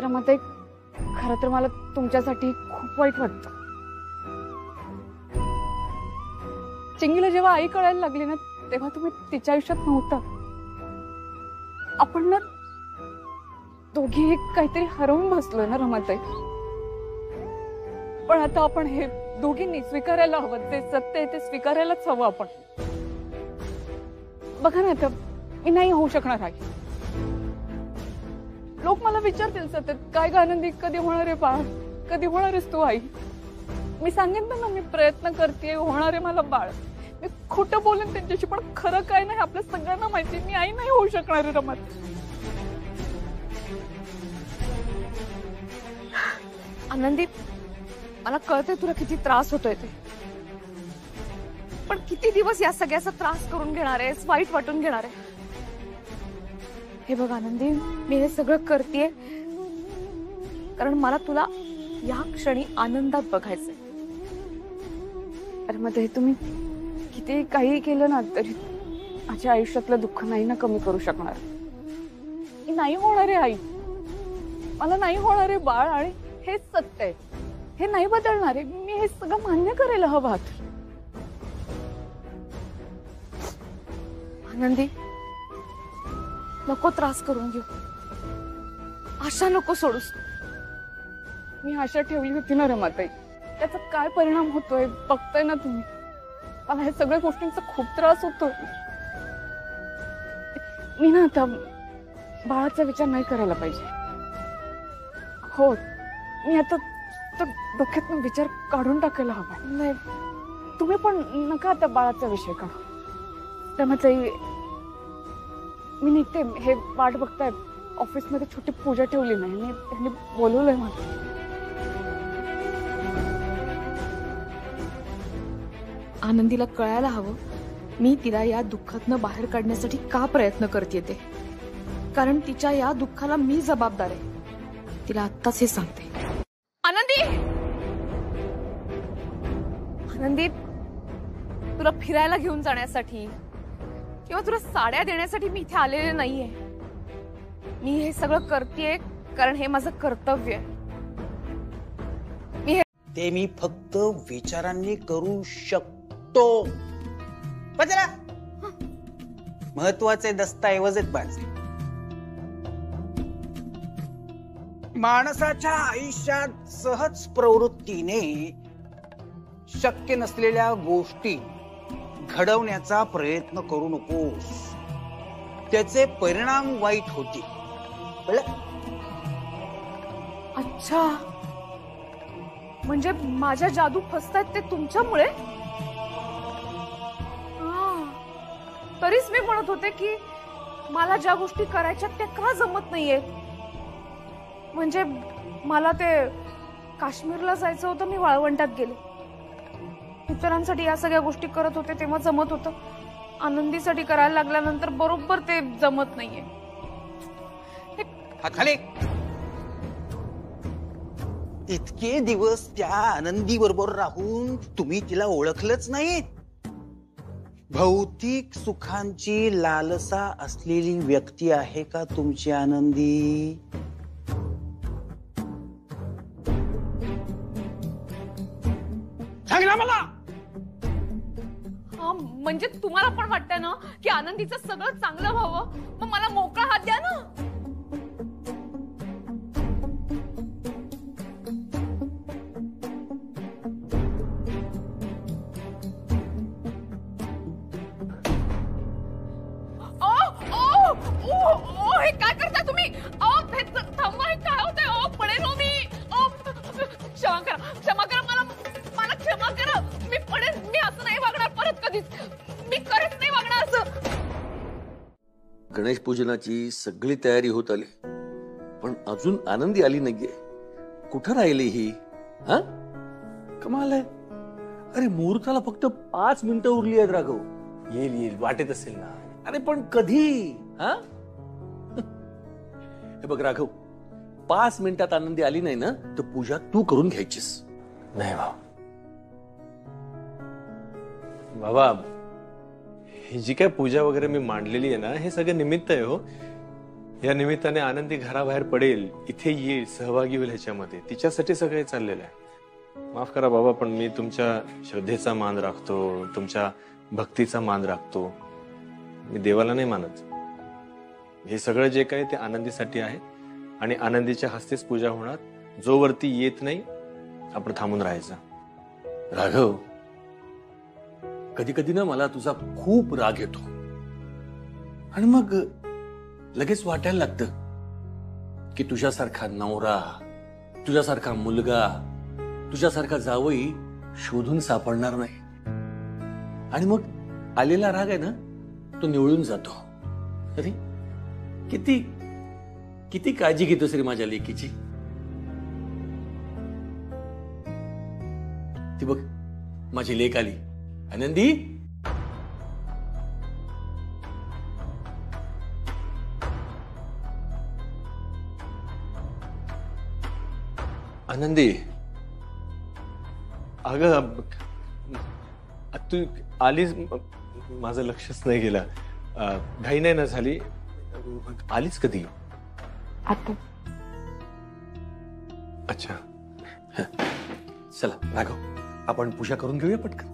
रमाताई, खरं तर मला तुमच्यासाठी खूप वाईट वाटतं. चिंगीला जेव्हा आई कळायला लागली ना, तेव्हा तुम्ही तिच्या आयुष्यात नव्हता. आपण ना दोघी काहीतरी हरवून बसलोय ना रमाताई. पण आता आपण हे दोघींनी स्वीकारायला हवं, ते सत्य आहे ते स्वीकारायलाच हवं आपण. बघा ना आता मी नाही होऊ शकणार आहे. लोक मला विचारतील सतत, काय ग आनंदी, कधी होणार आहे बाळ, कधी होणार आहेस तू आई. मी सांगेन ना मी प्रयत्न करते, होणार आहे मला बाळ. मी खोटं बोलेन त्यांच्याशी, पण खरं काय नाही आपल्या सगळ्यांना माहिती, मी आई नाही होऊ शकणार आहे रमात. आनंदी, मला कळतंय तुला किती त्रास होतोय ते, पण किती दिवस या सगळ्याचा त्रास करून घेणार आहेस, वाईट वाटून घेणार आहे. हे बघ आनंदी, मी हे सगळं करतेय कारण मला तुला या क्षणी आनंदात बघायचंय. अरे मग हे तुम्ही किती काही केलं ना तरी माझ्या आयुष्यातलं दुःख नाही ना कमी करू शकणार. मी नाही होणार आहे आई, मला नाही होणार आहे बाळ, आणि हेच सत्य आहे, हे नाही बदलणार आहे. मी हे सगळं मान्य करायला हवं. आनंदी, नको त्रास करून घेऊ, आशा नको सोडूस. मी आशा ठेवली होती ना रमाताई, त्याचा काय परिणाम होतोय बघताय ना तुम्ही. मला हे सगळ्या गोष्टींचा खूप त्रास होतोय. मी ना आता बाळाचा विचार नाही करायला पाहिजे. हो, मी आता डोक्यातून विचार काढून टाकायला हवा. नाही, तुम्ही पण नका आता बाळाचा विषय काढू. रमाताई, मी निघते. हे वाट बघताय, ऑफिसमध्ये छोटी पूजा ठेवली नाही आणि त्यांनी बोलवलंय मला. आनंदीला कळायला हवं मी तिला या दुःखातनं बाहेर काढण्यासाठी का प्रयत्न करते ते, कारण तिच्या या दुःखाला मी जबाबदार आहे. तिला आत्ताच हे सांगते. आनंदी, आनंदी, तुला फिरायला घेऊन जाण्यासाठी किंवा तुला साड्या देण्यासाठी मी इथे आलेले नाहीये. मी हे सगळं करतेय कारण हे माझं कर्तव्य आहे. ते मी फक्त विचारांनी करू शकतो. महत्वाचे दस्तऐवज आहेत माझे. माणसाच्या आयुष्यात सहज प्रवृत्तीने शक्य नसलेल्या गोष्टी घडवण्याचा प्रयत्न करू नकोस, त्याचे परिणाम वाईट होतील. अच्छा, म्हणजे माझ्या जादू फसतायत ते तुमच्यामुळे? तरीच मी म्हणत होते की मला ज्या गोष्टी करायच्या त्या का जमत नाहीयेत. म्हणजे मला ते काश्मीरला जायचं होतं, मी वाळवंटात गेले. इतरांसाठी या सगळ्या गोष्टी करत होते तेव्हा जमत होतं, आनंदीसाठी करायला लागल्यानंतर बरोबर ते जमत नाहीये. खाली इतके दिवस त्या आनंदी बरोबर राहून तुम्ही तिला ओळखलंच नाहीत. भौतिक सुखांची लालसा असलेली व्यक्ती आहे का तुमची आनंदी? सांग ना मला. म्हणजे तुम्हाला पण वाटतं ना की आनंदीचं सगळं चांगलं व्हावं, मग मला मोकळा हात द्या ना. हे काय करता तुम्ही? थांबा, हे काय होतंय? पडेल हो मी. क्षमा करा मला क्षमा करा. मी पडेल, मी असं नाही वागणार परत कधीच. मी खरंच नाही वागणार असं. गणेश पूजनाची सगळी तयारी होत आली, पण अजून आनंदी आली नाहीये. कुठं राहिली ही? हा, कमाल आहे. अरे मुहूर्ताला फक्त 5 मिनिटं उरली आहेत राघव. येईल वाटेत असेल ना. अरे पण कधी? हा, हे बघ राघव, 5 मिनिटात आनंदी आली नाही ना तर पूजा तू करून घ्यायचीस. नाही बाबा, ही जी काय पूजा वगैरे मी मांडलेली आहे ना, हे सगळं निमित्त आहे हो. या निमित्ताने आनंदी घराबाहेर पडेल, इथे येईल, सहभागी होईल ह्याच्यामध्ये, तिच्यासाठी सगळं चाललेलं आहे. माफ करा बाबा, पण मी तुमच्या श्रद्धेचा मान राखतो, तुमच्या भक्तीचा मान राखतो. मी देवाला नाही मानत. हे सगळं जे काही ते आनंदीसाठी आहे आणि आनंदीच्या हस्तेच पूजा होणार. जो वरती येत नाही आपण थांबून राहायचं. राघव, कधी कधी ना मला तुझा खूप राग येतो आणि मग लगेच वाटायला लागतं की तुझ्यासारखा नवरा, तुझ्यासारखा मुलगा, तुझ्यासारखा जावई शोधून सापडणार नाही. आणि मग आलेला राग आहे ना तो निवळून जातो. अरे किती किती काळजी घेतोस रे माझ्या लेकीची. ती बघ माझी लेक आली. आनंदी, आनंदी, अगं तू आलीच, माझं लक्षच नाही गेलं. घाई नाही ना झाली? आलीच कधी? आता अच्छा. चला राघव, आपण पूजा करून घेऊया पटकन.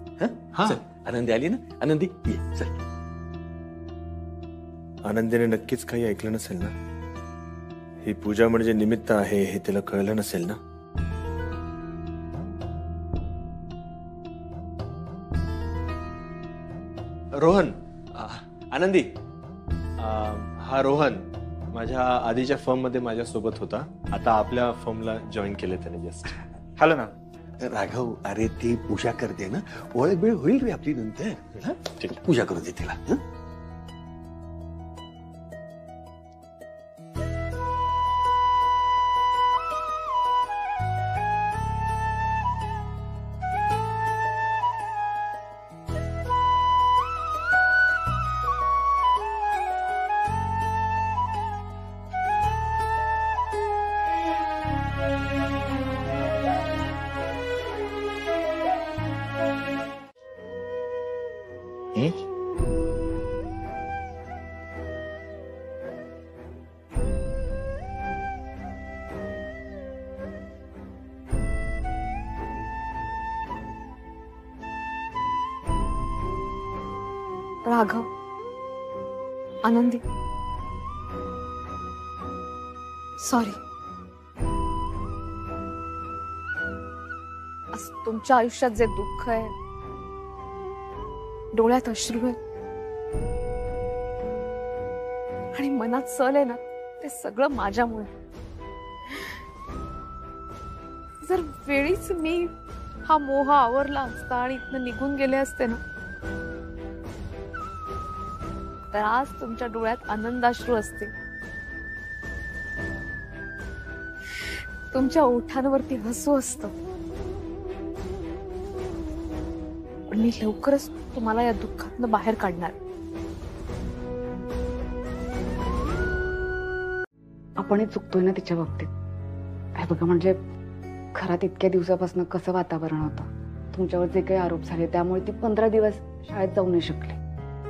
हा. चल, आनंदी आली ना. आनंदी ये, चल. आनंदीने नक्कीच काही ऐकलं नसेल ना? ही पूजा म्हणजे निमित्त आहे हे तिला कळलं नसेल ना? रोहन, आनंदी, हा रोहन माझ्या आधीच्या फर्म मध्ये माझ्या सोबत होता. आता आपल्या फर्मला जॉईन केले त्याने जस्ट. Hello ma'am. राघव, अरे ती पूजा करते ना, ओळख वेळ होईल रे आपली नंतर. हा? ठीक आहे. पूजा करू दे तिला. हं? राघव, आनंदी, सॉरी. आज तुमच्या आयुष्यात जे दुःख आहे, डोळ्यात अश्रू आहे आणि मनात सल आहे ना, ते सगळं माझ्यामुळे. जर वेळीच मी हा मोह आवरला असता आणि इथनं निघून गेले असते ना, तर आज तुमच्या डोळ्यात आनंदाश्रू असते, तुमच्या ओठांवरती हसू असतं. पण मी लवकरच तुम्हाला या दुःखातनं बाहेर काढणार. आपणही चुकतोय ना तिच्या बाबतीत. काय बघा, म्हणजे घरात इतक्या दिवसापासून कसं वातावरण होतं, तुमच्यावर जे काही आरोप झाले त्यामुळे ती 15 दिवस शाळेत जाऊ नाही शकली.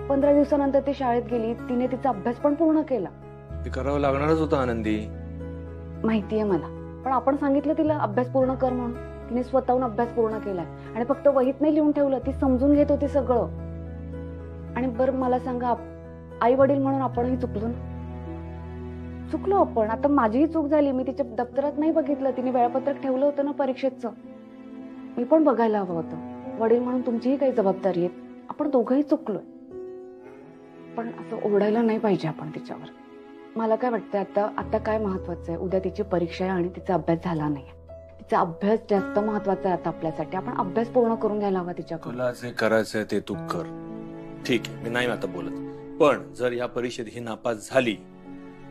15 दिवसानंतर ती शाळेत गेली, तिने तिचा अभ्यास पण पूर्ण केला. ते करावं लागणारच होतं आनंदी. माहितीये मला, पण आपण सांगितलं तिला अभ्यास पूर्ण कर म्हणून. तिने स्वतःहून अभ्यास पूर्ण केलाय आणि फक्त वहीत नाही लिहून ठेवलं, ती समजून घेत होती सगळं. आणि बरं मला सांगा, आई वडील म्हणून आपणही चुकलो ना? चुकलो आपण. आता माझीही चूक झाली, मी तिच्या दप्तरात नाही बघितलं. तिने वेळापत्रक ठेवलं होतं ना परीक्षेचं, मी पण बघायला हवं होतं. वडील म्हणून तुमचीही काही जबाबदारी आहे. आपण दोघंही चुकलोय, पण असं ओरडायला नाही पाहिजे आपण तिच्यावर. मला काय वाटतं, आता काय महत्वाचं आहे, उद्या तिची परीक्षा आहे आणि तिचा अभ्यास झाला नाही. तिचा अभ्यास जास्त महत्वाचा आहे आता आपल्यासाठी. आपण अभ्यास पूर्ण करून घ्यायला हवा तिच्याकडून. तुला जे करायचंय ते तू कर. ठीक आहे, मी नाही आता बोलत. पण जर या परीक्षेत ही नापास झाली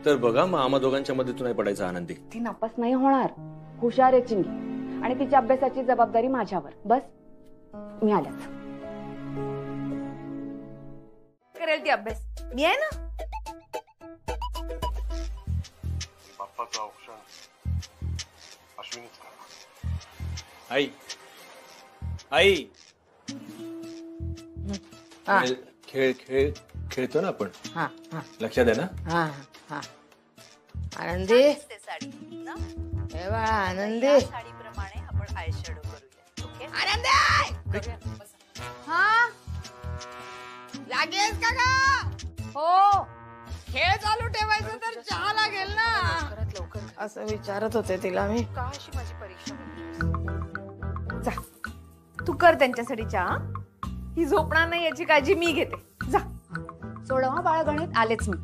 तर बघा, मग आम्हा दोघांच्या मध्ये तू नाही पडायचं आनंदी. ती नापास नाही होणार, हुशार आहे चिंगी, आणि तिच्या अभ्यासाची जबाबदारी माझ्यावर. बस, मी आल्याच. करेल ती अभ्यास, मी आहे ना. बाप्पाचा ऑप्शन अश्विनीच करा. आई, आई, खेळ खेळ खेळतो ना आपण, लक्षात आहे ना? आनंदी, हे बाळा आनंदी, साडीप्रमाणे आपण आय शॅडो करूया. ओके आनंदी, हा लागेल का ग? हो, खेळ चालू ठेवायचं तर चहा लागेल ना. लवकर असं विचारत होते तिला मी. का अशी माझी परीक्षा होती? जा तू कर त्यांच्यासाठी चहा. ही झोपणार नाही याची काळजी मी घेते. जा. सोडवा बाळा गणित, आलेच मी.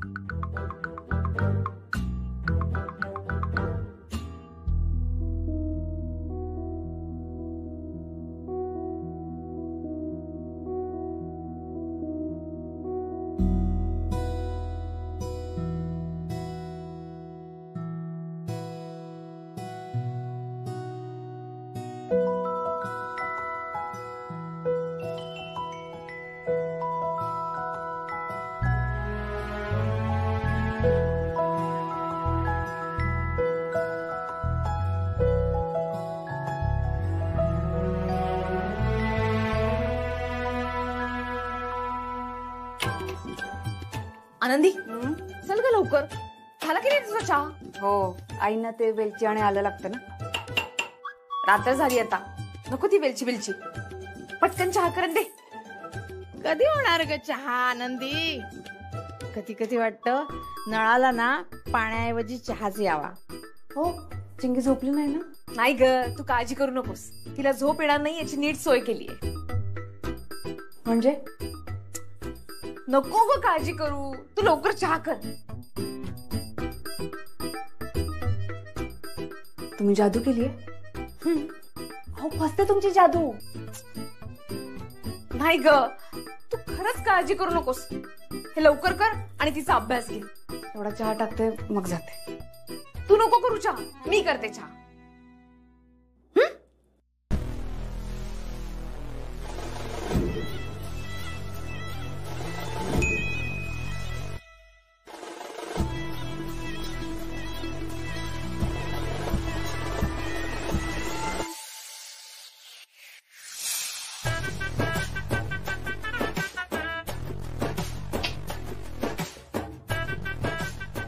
आनंदी चल ग लवकर. झाला की नाही तुझा चहा? हो, आईना ते वेलची आणि आलं लागतं ना. रात्र झाली आता. नको ती वेलची बिलची. पटकन चहा करून दे. कधी होणार ग चहा आनंदी? कधी कधी वाटतं नळाला ना पाण्याऐवजी चहाच यावा. हो, चिंगी झोपली नाही ना? नाही ग, तू काळजी करू नकोस. तिला झोप येणार नाही याची नीट सोय केलीये. म्हणजे नको ग काळजी करू. तू लवकर चहा कर. तुम्ही जादू केलीये? हो, फसते तुमची जादू. नाही ग, तू खरंच काळजी करू नकोस. हे लवकर कर आणि तिचा अभ्यास घे. एवढा चहा टाकते मग जाते. तू नको करू चहा, मी करते चहा.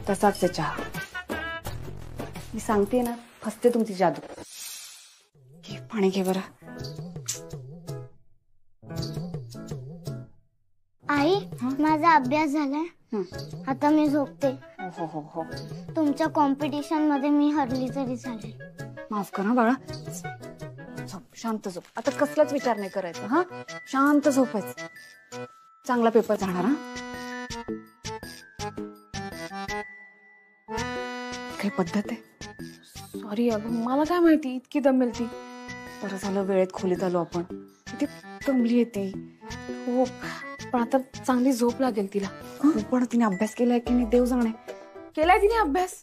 तसाच आहे चहा. मी सांगते ना, फसते तुमची जादू. घे पाणी, घे बरं. आई, माझा अभ्यास झालाय. आता मी झोपते. हो हो हो. तुमच्या कॉम्पिटिशन मध्ये मी हरली तरी चालेल. माफ कर ना बाळा. झोप, शांत झोप. आता कसलाच विचार नाही करायचा. हा, शांत झोपायचं. चांगला पेपर जाणार. हा, काही पद्धत आहे? सॉरी अगं, मला काय माहिती इतकी दमेल ती. बरं झालं वेळेत खोलीत आलो आपण. किती दमली ती. हो, पण आता चांगली झोप लागेल तिला. पण तिने अभ्यास केलाय की नाही देव जाणे. केलाय तिने अभ्यास.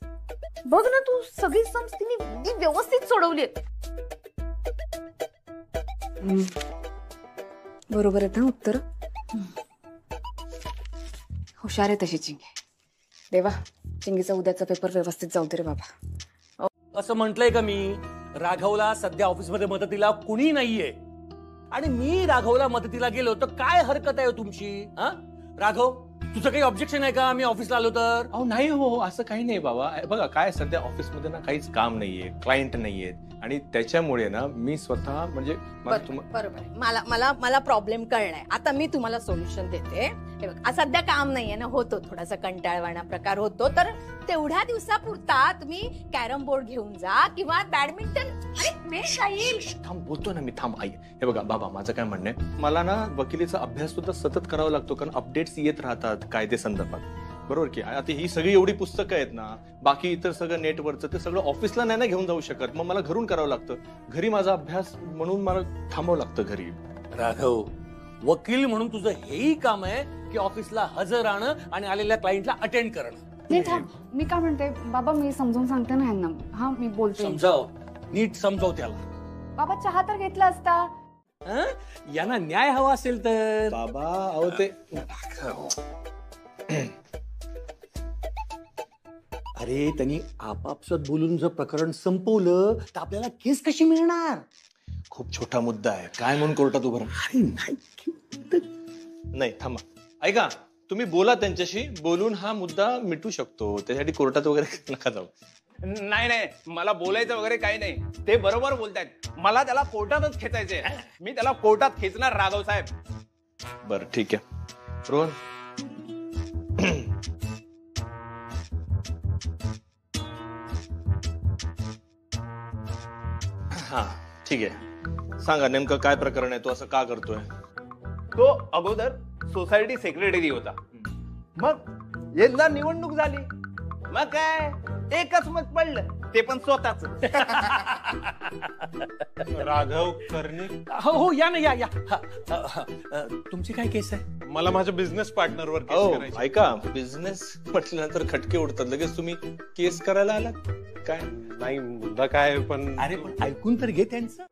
बघ ना तू, सगळी सम्स तिने व्यवस्थित सोडवली. बरोबर आहेत ना उत्तर. हुशार आहे तशी चिंगी. देवा, चिंगीचा उद्याचा पेपर व्यवस्थित जाऊ दे रे बाबा. असं म्हटलंय का मी? राघवला सध्या ऑफिसमध्ये मदतीला कुणी नाहीये आणि मी राघवला मदतीला गेलो तर काय हरकत आहे तुमची? हा राघव, तुझं काही ऑब्जेक्शन आहे का मी ऑफिसला आलो तर? अहो नाही हो, असं काही नाही बाबा. बघा काय सध्या ऑफिसमध्ये ना काहीच काम नाहीये, क्लायंट नाहीयेत आणि त्याच्यामुळे ना मी स्वतः म्हणजे बरोबर. मला प्रॉब्लेम कळलाय. आता मी तुम्हाला सोल्युशन देते. हे बघ, सध्या काम नाहीये ना, होतो थोडासा कंटाळवाणा प्रकार होतो, तर तेवढ्या दिवसापुरता तुम्ही कॅरम बोर्ड घेऊन जा किंवा बॅडमिंटन. थांब, बोलतो ना मी. थांब आई. हे बघा बाबा, माझं काय म्हणणं आहे, मला ना वकिलीचा अभ्यास सुद्धा सतत करावा लागतो कारण अपडेट्स येत राहतात कायदे संदर्भात. बरोबर की? आता ही सगळी एवढी पुस्तकं आहेत ना, बाकी इतर सगळं नेटवरचं, ते सगळं ऑफिसला नाही ना घेऊन जाऊ शकत. मग मला घरून करावं लागतं. घरी माझा अभ्यास म्हणून मला थांबावं लागतं घरी. राघव, वकील म्हणून तुझं हेही काम आहे की ऑफिसला हजर राहणं आणि आलेल्या क्लायंटला अटेंड करणं. नाही थांब, मी काय म्हणते बाबा, मी समजून सांगते ना यांना. हा, मी बोलते. समजाव, नीट समजाव त्याला. बाबा, चहा तर घेतला असता. यांना न्याय हवा असेल तर. बाबा अहो ते अरे, त्यांनी आपापसात बोलून जर प्रकरण संपवलं तर आपल्याला केस कशी मिळणार? खूप छोटा मुद्दा आहे. काय म्हणून कोर्टात उभं राहा? नाही थांबा, ऐका, तुम्ही बोला त्यांच्याशी. बोलून हा मुद्दा मिटू शकतो. त्यासाठी कोर्टात वगैरे नका जाऊ. नाही नाही, मला बोलायचं वगैरे काही नाही. ते बरोबर बोलतायत. मला त्याला कोर्टातच खेचायचंय. मी त्याला कोर्टात खेचणार राघव साहेब. बरं ठीक आहे. रोहन, हा ठीक आहे, सांगा नेमकं काय प्रकरण आहे, तो असं का करतोय? तो अगोदर सोसायटी सेक्रेटरी होता, मग यंदा निवडणूक झाली, मग काय एकच मत पडलं, ते पण स्वतःच. राघव कर्णिक, हो या ना, या तुमची काय केस आहे? मला माझ्या बिझनेस पार्टनरवर केस हो करायची. ऐका, बिझनेस म्हटल्यानंतर खटके उडतात लगेच, तुम्ही केस करायला आलात काय? नाही मुद्दा काय, पण अरे पण ऐकून तर घे त्यांचं.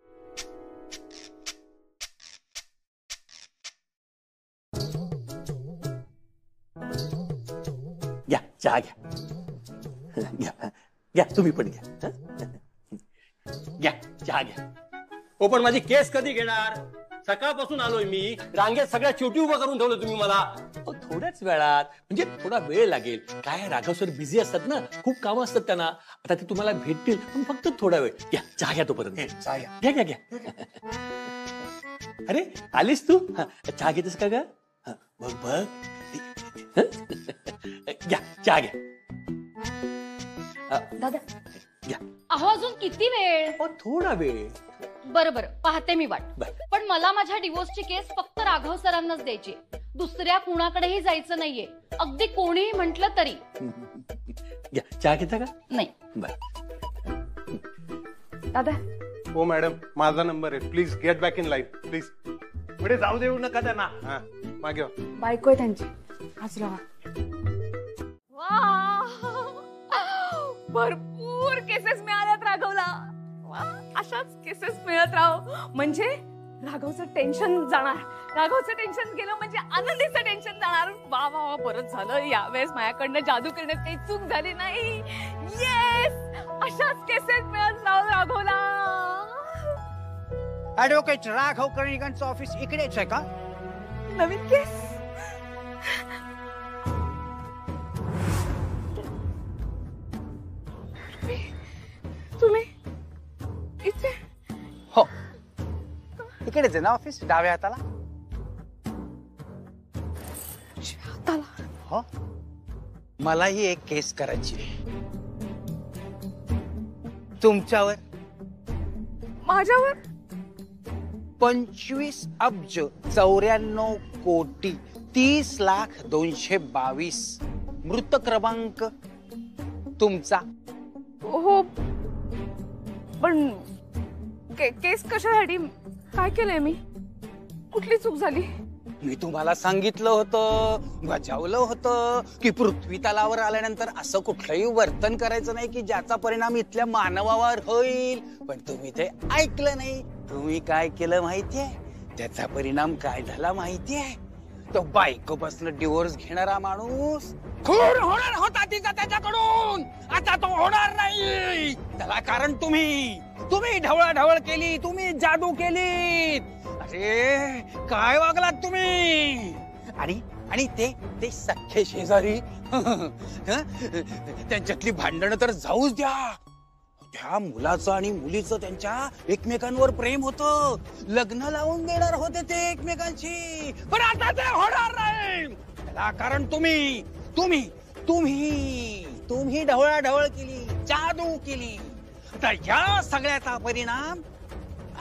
घ्या चहा घ्या, घ्या घ्या, तुम्ही पण घ्या, घ्या चहा घ्या. हो पण माझी केस कधी घेणार? सकाळपासून आलोय मी, रांगेत सगळ्या शेवटी उभं करून ठेवलं तुम्ही मला. थोड्याच वेळात, म्हणजे थोडा वेळ लागेल. काय राघव सर बिझी असतात ना, खूप कामं असतात त्यांना. आता ते तुम्हाला भेटतील, पण फक्त थोडा वेळ. घ्या चहा घ्या तोपर्यंत. घ्या घ्या घ्या. अरे आलीस तू? चहा घेतेस का ग? बघ बघ, घ्या चहा घ्या. दादा घ्या. अहो अजून किती वेळ? थोडा वेळ. बरं बरं, पाहते मी वाट. पण मला माझ्या डिवोर्सची केस फक्त राघव सरांनाच द्यायची, दुसऱ्या कुणाकडेही जायचं नाहीये, अगदी कोणीही म्हटलं तरी. घ्या चहा घेता का? नाही. बर दादा. हो मॅडम, माझा नंबर आहे, please get back in line please. पुढे जाऊ देऊ नका त्यांना. हा मागे बायको आहे त्यांची. आज भरपूर केसेस मिळाल्यात राघवला. अशाच केसेस मिळत राहो, म्हणजे राघवचं टेन्शन जाणार. राघवचं टेन्शन गेलं म्हणजे आनंदीचं टेन्शन जाणार. वा वा वा, बरंच झालं यावेळेस माझ्याकडनं जादू करण्यात काही चूक झाली नाही. येस, अशाच केसेस मिळत राहो राघवला. ऍडव्होकेट राघव कर्णिकांचं ऑफिस इकडेच आहे का? नवीन केस? तुम्ही इथे? हो, इकडेच आहे ना ऑफिस, डाव्या हाताला. हो, मलाही एक केस करायची तुमच्यावर. माझ्यावर? 25 अब्ज 94 कोटी 30,222. मृत क्रमांक तुमचा. हो, पण केस कशासाठी? काय केलंय मी? कुठली चूक झाली? मी तुम्हाला सांगितलं होतं, बजावलं होतं की पृथ्वी तलावर आल्यानंतर असं कुठलंही वर्तन करायचं नाही की ज्याचा परिणाम इथल्या मानवावर होईल. पण तुम्ही ते ऐकलं नाही. तुम्ही काय केलं माहितीये? त्याचा परिणाम काय झाला माहितीये? तो बायकोपासून डिवोर्स घेणारा माणूस खून होणार होता तिचा त्याच्याकडून, आता तो होणार नाही. त्याला कारण तुम्ही ढवळाढवळ केली, तुम्ही जादू केली. अरे काय वागलात तुम्ही? आणि ते सख्खे शेजारी, त्यांच्यातली भांडणं तर जाऊच द्या. त्या मुलाचं आणि मुलीचं त्यांच्या एकमेकांवर प्रेम होतं, लग्न लावून देणार होते ते एकमेकांची. पण आता ते होणार नाही. त्याला कारण तुम्ही ढवळाढवळ केली, जादू केली. तर या सगळ्याचा परिणाम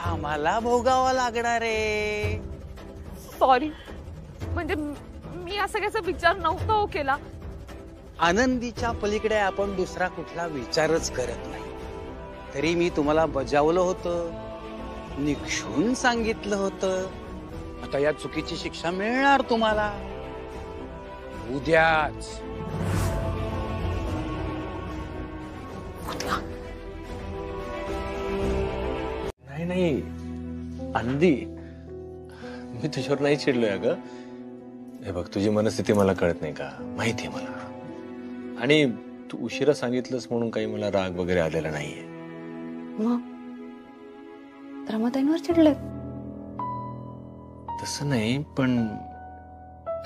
आम्हाला भोगावा लागणार आहे. सॉरी, म्हणजे मी या सगळ्याचा विचार नव्हता हो केला. आनंदीच्या पलीकडे आपण दुसरा कुठला विचारच करत नाही. तरी मी तुम्हाला बजावलं होतं, निक्षून सांगितलं होतं. आता या चुकीची शिक्षा मिळणार तुम्हाला उद्याच. नाही आनंदी, मी तुझ्यावर नाही चिडलोय अगं. हे बघ, तुझी मनस्थिती मला कळत नाही का? माहितीये मला. आणि तू उशिरा सांगितलंस म्हणून काही मला राग वगैरे आलेला नाहीये. मग रमाताईंवर चिडले? तसं नाही, पण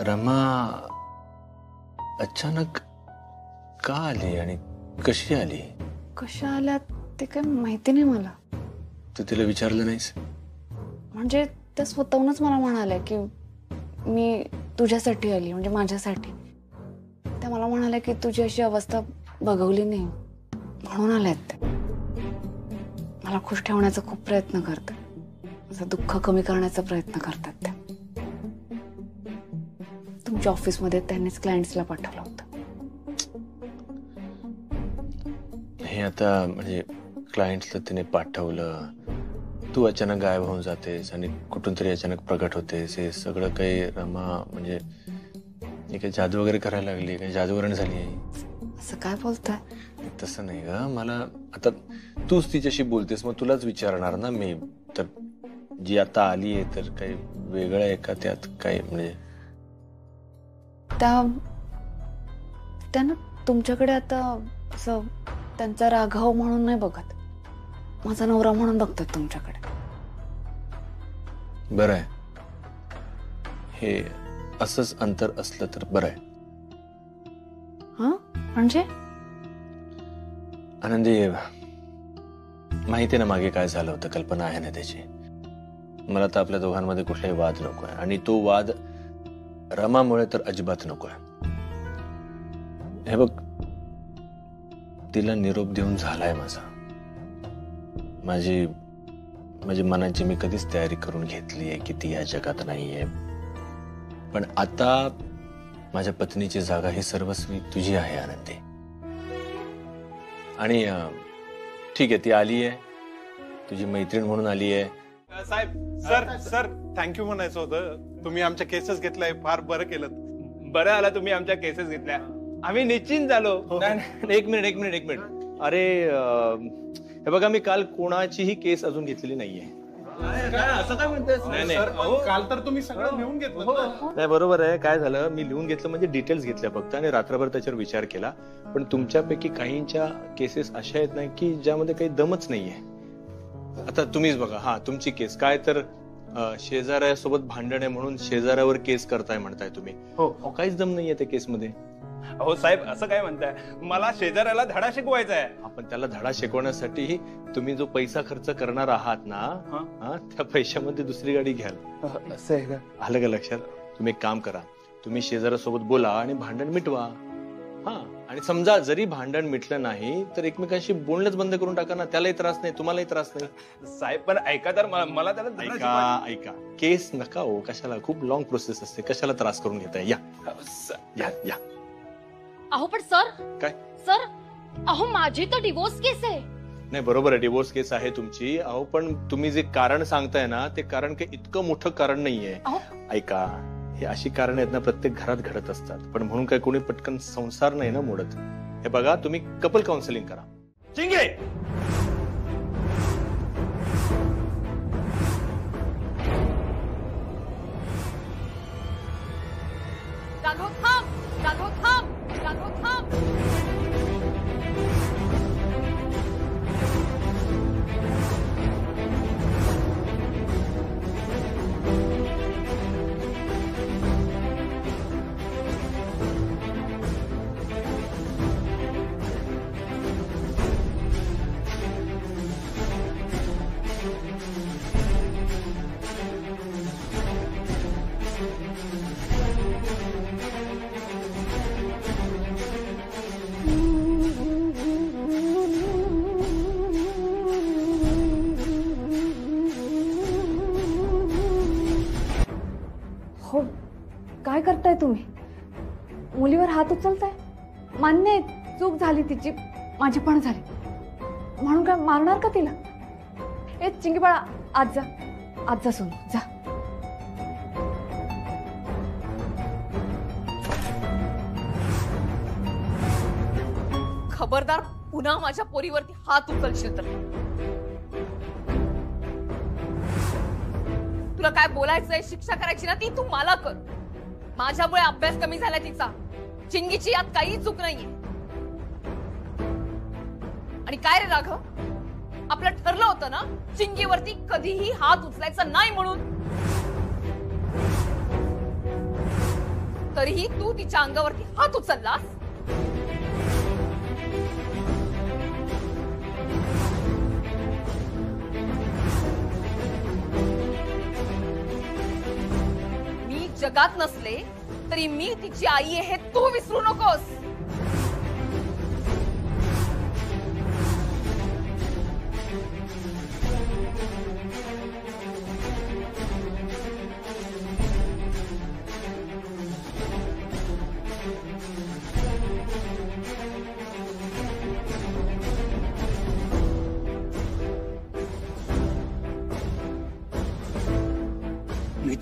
रमा अचानक का आली आणि कशी आली? कशा आल्या ते काय माहिती नाही मला. तू तिला विचारलं नाहीस? म्हणजे त्या स्वतःहूनच मला म्हणाल्या की मी तुझ्यासाठी आली, म्हणजे माझ्यासाठी. त्या मला म्हणाल्या की तुझी अशी अवस्था बघवली नाही म्हणून आल्यात. मला खुश ठेवण्याचा खूप प्रयत्न करतात, माझं दुःख कमी करण्याचा प्रयत्न करतात त्या. तुमच्या ऑफिसमध्ये त्यांनीच क्लायंट्सला पाठवलं होतं. हे आता म्हणजे क्लायंट्सला तिने पाठवलं, तू अचानक गायब होऊन जातेस आणि कुठून तरी अचानक प्रगट होतेस, हे सगळं काही रमा म्हणजे काही जादू वगैरे करायला लागली, काही जादूवरण झाली आहे? असं काय बोलताय? तसं नाही ग, मला आता तूच तिच्याशी बोलतेस, मग तुलाच विचारणार ना मी. तर जी आता आली आहे तर काही वेगळं आहे का त्यात काही? म्हणजे त्यानं तुमच्याकडे आता असं त्यांचा राघव म्हणून नाही बघत, माझा नवरा म्हणून बघतात तुमच्याकडे. बरं आहे, हे असंच अंतर असलं तर बरं आहे. हा म्हणजे आनंदी, माहिती ना मागे काय झालं होतं, कल्पना आहे ना त्याची. मला तर आपल्या दोघांमध्ये कुठलाही वाद नकोय, आणि तो वाद रमामुळे तर अजिबात नकोय. हे बघ, तिला निरोप देऊन झालाय माझा. माझी मनाची मी कधीच तयारी करून घेतली आहे की ती या जगात नाहीये. पण आता माझ्या पत्नीची जागा ही सर्वस्वी तुझी आहे आनंदी. आणि ठीक आहे, ती आली आहे, तुझी मैत्रीण म्हणून आली आहे. साहेब, सर थँक्यू म्हणायचं होतं. तुम्ही आमच्या केसेस घेतलाय, फार बरं केलं. बरं आला तुम्ही आमच्या केसेस घेतल्या, आम्ही निश्चिंत झालो. एक मिनिट. अरे हे बघा, मी काल कोणाचीही केस अजून घेतलेली नाहीये. असं काय म्हणतोय? नाही, काल तर तुम्ही सगळं लिहून घेतलं. नाही, बरोबर आहे. काय झालं, मी लिहून घेतलं म्हणजे डिटेल्स घेतल्या फक्त, आणि रात्रभर त्याच्यावर विचार केला. पण तुमच्यापैकी काहींच्या केसेस अशा आहेत नाही की ज्यामध्ये काही दमच नाहीये. आता तुम्हीच बघा, हा तुमची केस काय तर शेजाऱ्यासोबत भांडण आहे म्हणून शेजाऱ्यावर केस करताय म्हणताय तुम्ही. हो, काहीच दम नाहीये त्या केसमध्ये. हो साहेब, असं काय म्हणताय? मला शेजाऱ्याला धडा शिकवायचा आहे. आपण त्याला धडा शिकवण्यासाठी तुम्ही जो पैसा खर्च करणार आहात ना, त्या पैशामध्ये दुसरी गाडी घ्याल. असं आहे का? आलं का लक्षात? तुम्ही एक काम करा, तुम्ही शेजाऱ्यासोबत बोला आणि भांडण मिटवा. हा, आणि समजा जरी भांडण मिटलं नाही तर एकमेकांशी बोलणंच बंद करून टाका ना, त्यालाही त्रास नाही, तुम्हालाही त्रास नाही. साहेब पण ऐका तर, मला त्याला ऐका, केस नका हो, कशाला, खूप लॉंग प्रोसेस असते, कशाला त्रास करून घेताय. या. अहो पण सर, काय सर, अहो माझी तर डिवोर्स केस आहे. नाही, बरोबर आहे, डिवोर्स केस आहे तुमची. अहो पण तुम्ही जे कारण सांगताय ना, ते कारण काही इतकं मोठं कारण नाहीये. ऐका, हे अशी कारण आहेत ना, प्रत्येक घरात घडत असतात, पण म्हणून काय कोणी पटकन संसार नाही ना मोडत. हे बघा, तुम्ही कपल काउन्सिलिंग करा. चिंगे, राघव थांब, राघव थांब, राघव थांब. हो, काय करताय तुम्ही? मुलीवर हात उचलताय? मान्य आहे, चूक झाली तिची, माझी पण झाली, म्हणून काय मारणार का तिला? ए चिंगी बाळा, आज जा सोनू, जा. खबरदार, पुन्हा माझ्या पोरीवरती हात उचलशील तर तुला काय बोलायचंय, शिक्षा करायची ना ती तू मला कर. माझ्यामुळे अभ्यास कमी झाला तिचा. चिंगीची यात काही चूक नाहीये. आणि काय रे राघव, आपलं ठरलं होतं ना चिंगीवरती कधीही हात उचलायचा नाही म्हणून. तरीही तू तिच्या अंगावरती हात उचललास. मी जगात नसले तरी मी तिची आई आहे हे तू विसरू नकोस.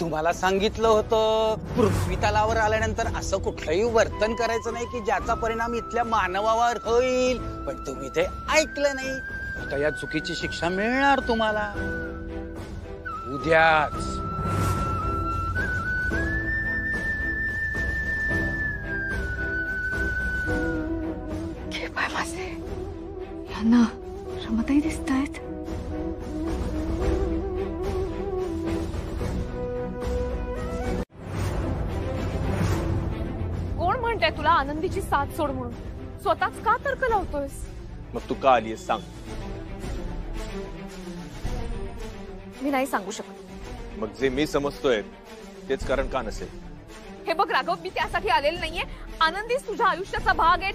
तुम्हाला सांगितलं होतं पृथ्वी तलावर आल्यानंतर असं कुठलंही वर्तन करायचं नाही की ज्याचा परिणाम इथल्या मानवावर होईल, पण तुम्ही ते ऐकलं नाही. आता या चुकीची शिक्षा मिळणार तुम्हाला उद्याच. घे पाय माझे. यांना रमाताई दिसत आहेत. कोण म्हणताय तुला आनंदीची साथ सोड म्हणून? स्वतःच का तर्क लावतोयस? मग तू का आलीस सांग. मी नाही सांगू शकत. मग जे मी समजतोय तेच कारण का नसेल? हे बघ राघव, मी त्यासाठी आलेले नाहीये. आनंदीच तुझ्या आयुष्याचा भाग आहे,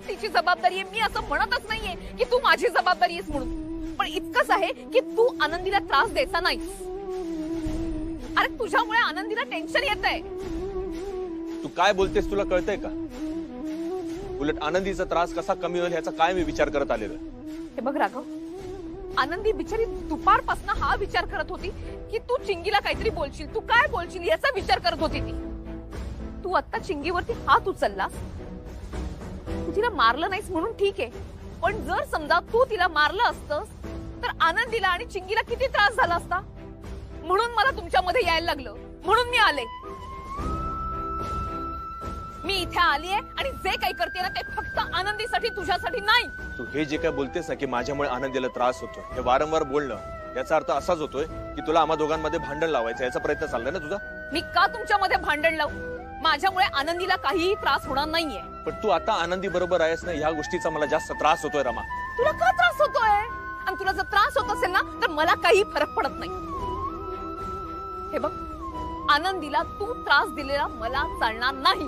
तिची जबाबदारी आहे. मी असं म्हणतच नाहीये की तू माझी जबाबदारी आहेस म्हणून, पण इतकंच आहे की तू आनंदीला त्रास द्यायचा नाहीस. अरे तुझ्यामुळे आनंदीला टेन्शन येतंय. तू काय बोलतेस तुला कळतंय का? उलट आनंदीचा त्रास कसा कमी होईल ह्याचा काय मी विचार करत आलेलो. हे बघ राघव, आनंदी बिचारी दुपारपासून हा विचार करत होती की तू चिंगीला काहीतरी बोलशील, तू काय बोलशील याचा विचार करत होती ती. तू आता चिंगीवरती हात उचलला, तू तिला मारलं नाहीस म्हणून ठीक आहे, पण जर समजा तू तिला मारलं असतंस तर आनंदीला आणि चिंगीला किती त्रास झाला असता. म्हणून मला तुमच्यामध्ये यायला लागलं, म्हणून मी आले. मी इथे आलीये आणि जे काही करते ना ते फक्त आनंदीसाठी, तुझ्यासाठी नाही. तू हे जे काय बोलतेस ना की माझ्यामुळे आनंदीला त्रास होतोय, हे वारंवार बोलणं याचा अर्थ असाच होतोय की तुला आम्हा दोघांमध्ये भांडण लावायचं याचा प्रयत्न चाललाय ना तुझा. मी का तुमच्यामध्ये भांडण लावू? माझ्यामुळे आनंदीला काहीही त्रास होणार नाहीये. पण तू आता आनंदी बरोबर आहेस ना, ह्या गोष्टीचा मला जास्त त्रास होतोय रमा. तुला का त्रास होतोय? आणि तुला जर त्रास होत असेल ना तर मला काही फरक पडत नाही. हे बघ, आनंदीला तू त्रास दिलेला मला चालणार नाही.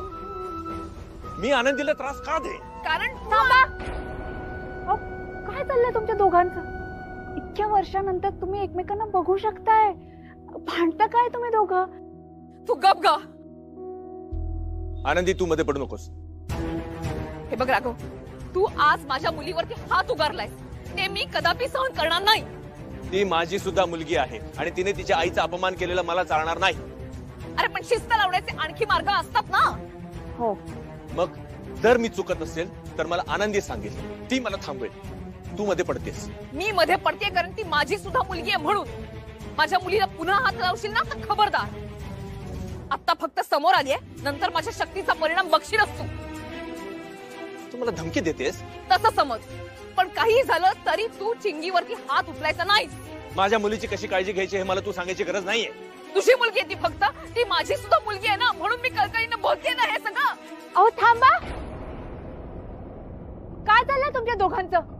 मी आनंदीला त्रास का दे? कारण थांबा. काय चाललंय तुमच्या दोघांचं? इतक्या वर्षानंतर तुम्ही एकमेकांना बघू शकताय, भांडता काय तुम्ही दोघं? तू गप ग. आनंदी तू मध्ये पडू नकोस. हे बघ राघव, तू आज माझ्या मुलीवरती हात उगारलायस, ते मी कदापि सहन करणार नाही. ती माझी सुद्धा मुलगी आहे आणि तिने तिच्या आईचा अपमान केलेला मला चालणार नाही. अरे पण शिस्त लावण्याचे आणखी मार्ग असतात ना. हो. मग जर मी चुकत असेल तर मला आनंदी सांगेल, ती मला थांबवेल. तू मध्ये पडतेस. मी मध्ये पडते कारण ती माझी सुद्धा मुलगी आहे म्हणून. माझ्या मुलीला पुन्हा हात लावशील ना तर खबरदार. आता फक्त समोर आलीये, नंतर माझ्या शक्तीचा परिणाम बघशीलच तू. तू मला धमकी देतेस? तसं समज, पण काही झालं तरी तू चिंगीवरती हात उचलायचा नाही. माझ्या मुलीची कशी काळजी घ्यायची हे मला तू सांगायची गरज नाहीये. तुझी मुलगी आहे ती, फक्त ती माझी सुद्धा मुलगी आहे ना, म्हणून मी कळकळीनं बोलते ना हे सगळं. अहो थांबा. काय चाललंय तुमच्या दोघांचं?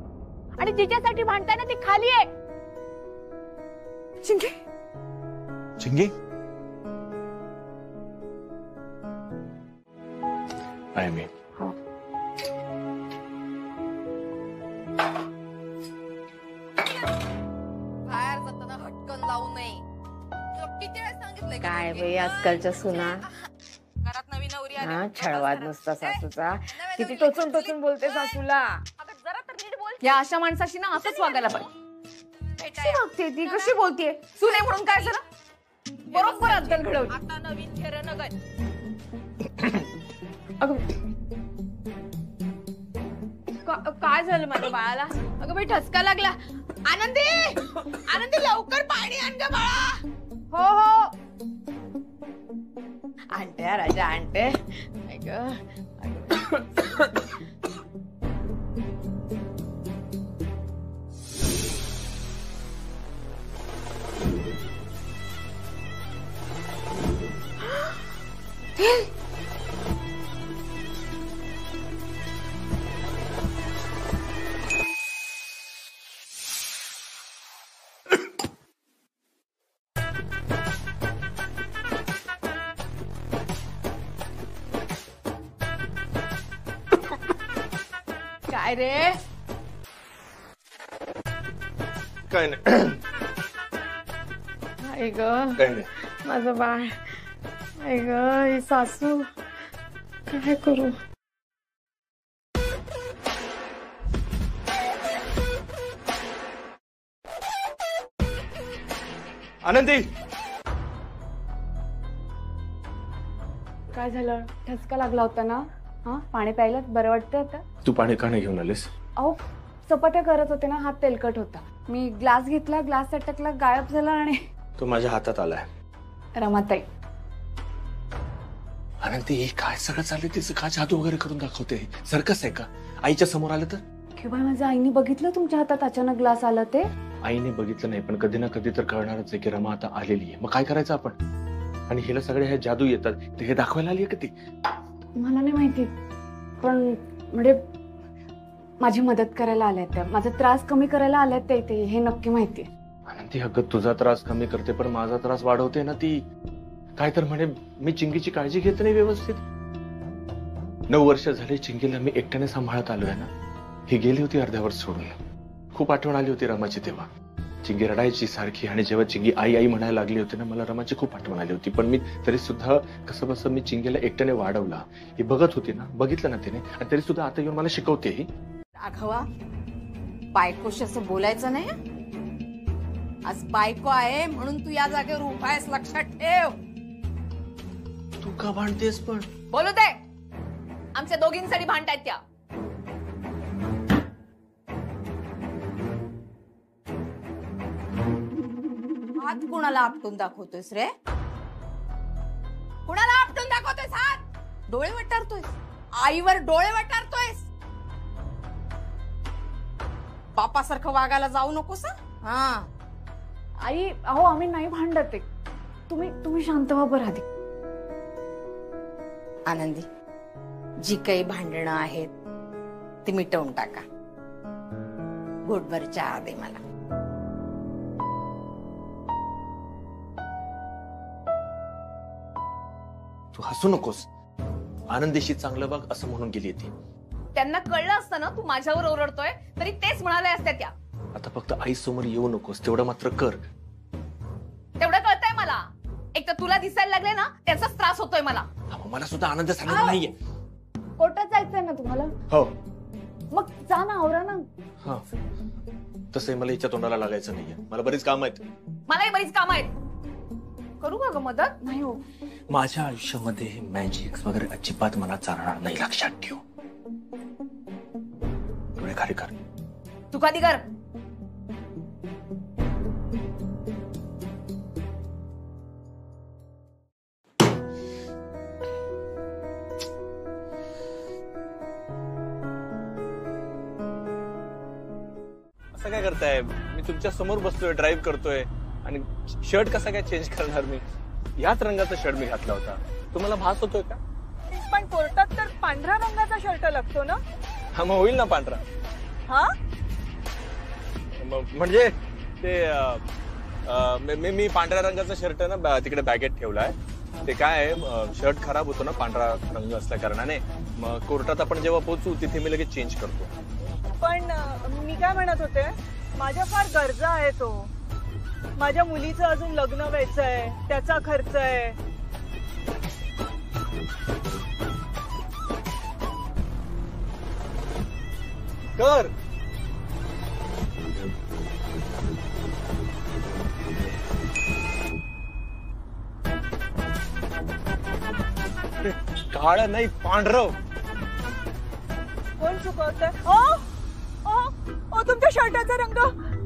आणि जिच्यासाठी भांडताय ना ती खाली आहे. चिंगी. चिंगी? आहे मी. बाहेर जाताना हटकन लावू नये. तुला किती वेळा सांगितलंय? काय बाई आजकालच्या सुना, घरात नवीन नवरी आली. हा छळवाद नुसता सासूचा. किती टोचून टोचून बोलते सासूला. अगं जरा तर नीट बोल. या अशा माणसाशी ना असंच वागायला पाहिजे. कशी वागते ती, कशी बोलतेय? सुने म्हणून काय झालं? बरोबर अद्दल घडवली. आता नवीन खेळ नगर. काय झालं माझ्या बाळाला? अगं बाई ठसका लागला. आनंदी, आनंदी लवकर पाणी आण ग बाळा. हो हो. आणते राजा आणते. काय रे? काय नाही. आई ग काय नाही. माझं बाळ. आई ग ही सासू, काय करू? आनंदी, काय झालं? ठसका लागला होता ना? हा, पाणी प्यायला बरं वाटतं आता? तू पाणी का नाही घेऊन आलीस? अहो चपात्या करत होते ना, हात तेलकट होता. मी ग्लास घेतला, ग्लास अटकला, गायब झाला आणि तो माझ्या हातात आलाय. रमाताई, आनंदी ही काय सगळं चाललंय? तिचं का जादू वगैरे करून दाखवते? सर्कस आहे का? आईच्या समोर आलं तर? किंवा माझ्या आईने बघितलं तुमच्या हातात अचानक ग्लास आला ते? आईने बघितलं नाही, पण कधी ना कधी तर कळणारच आहे की रमा आता आलेली आहे. मग काय करायचं आपण? आणि हिला सगळे हे जादू येतात, ते हे दाखवायला आली आहे का ती? मला नाही माहिती, पण म्हणजे माझी मदत करायला आल्यात त्या, माझा त्रास कमी करायला आल्यात त्या इथे, हे नक्की माहितीये. आनंदी अगं तुझा त्रास कमी करते, पण माझा त्रास वाढवते ना ती. काय तर म्हणे मी चिंगीची काळजी घेत नाही व्यवस्थित. 9 वर्ष झाली चिंगीला मी एकट्याने सांभाळत आलोय ना. ही गेली होती अर्ध्यावर सोडून. खूप आठवण आली होती रमाची तेव्हा. चिंगी रडायची सारखी, आणि जेव्हा चिंगी आई आई म्हणायला लागली होती ना, मला रमाची खूप आठवण आली होती. पण मी तरी सुद्धा कसं बसं मी चिंगीला एकट्याने वाढवला. ही बघत होती ना, बघितलं ना तिने, आणि तरी सुद्धा आता येऊन मला शिकवते ही. राघवा, बायकोशी असं बोलायचं नाही. आज बायको आहे म्हणून तू या जागेवर उभा आहेस, लक्षात ठेव. तू का भांडतेस पण? बोलू दे. आमच्या दोघींसाठी भांडतायत त्या. हात कुणाला आपटून दाखवतोयस रे? कुणाला आपटून दाखवतोयस हात? डोळे वटारतोयस, आईवर डोळे वटारतोयस. बापासारखं वागायला जाऊ नकोस. हा आई, अहो आम्ही नाही भांडत आहे. तुम्ही शांत व्हा बरं आधी. आनंदी, जी काही भांडणं आहेत ती मिटवून टाका. घोटभर चहा दे मला. तू हसू नकोस. आनंदीशी चांगलं बघ असं म्हणून गेली ती. त्यांना कळलं असतं ना तू माझ्यावर ओरडतोय, तरी तेच म्हणाले असत्या त्या. आता फक्त आई समोर येऊ नकोस, तेवढं मात्र कर. तेवढं कळतंय मला. एक तर तुला दिसायला लागले ना, त्याचाच त्रास होतोय मला. मला सुद्धा आनंद सांगितला नाहीये. कोर्टात जायचंय ना तुम्हाला? हो. मग जा ना, आवरा ना. हा, तसंही मला हिच्या तोंडाला लागायचं नाहीये. मला बरीच काम आहेत. मलाही बरीच काम आहेत. करू का ग मदत? नाही हो. माझ्या आयुष्यामध्ये मॅजिक्स वगैरे अजिबात मला चालणार नाही, लक्षात ठेव. डोळे खाली कर. तू कधी कर. असं काय करताय? मी तुमच्या समोर बसतोय, ड्राईव्ह करतोय, आणि शर्ट कसा काय चेंज करणार मी? याच रंगाचा शर्ट मी घातला होता. तुम्हाला भास होतोय का? पण कोर्टात तर पांढऱ्या रंगाचा शर्ट लागतो ना. हा, मग होईल ना पांढरा. हा, म्हणजे ते मी पांढऱ्या रंगाचा शर्ट ना तिकडे बॅगेत ठेवलाय. ते काय आहे, शर्ट खराब होतो ना पांढरा रंग असल्या कारणाने. मग कोर्टात आपण जेव्हा पोहोचू तिथे मी लगेच चेंज करतो. पण मी काय म्हणत होते, माझ्या फार गरजा आहे. तो माझ्या मुलीचं अजून लग्न व्हायचंय, त्याचा खर्च आहे. कर. काळ नाही, पांढरं. कोण चुकवतंय? तुमच्या शर्टाचा रंग,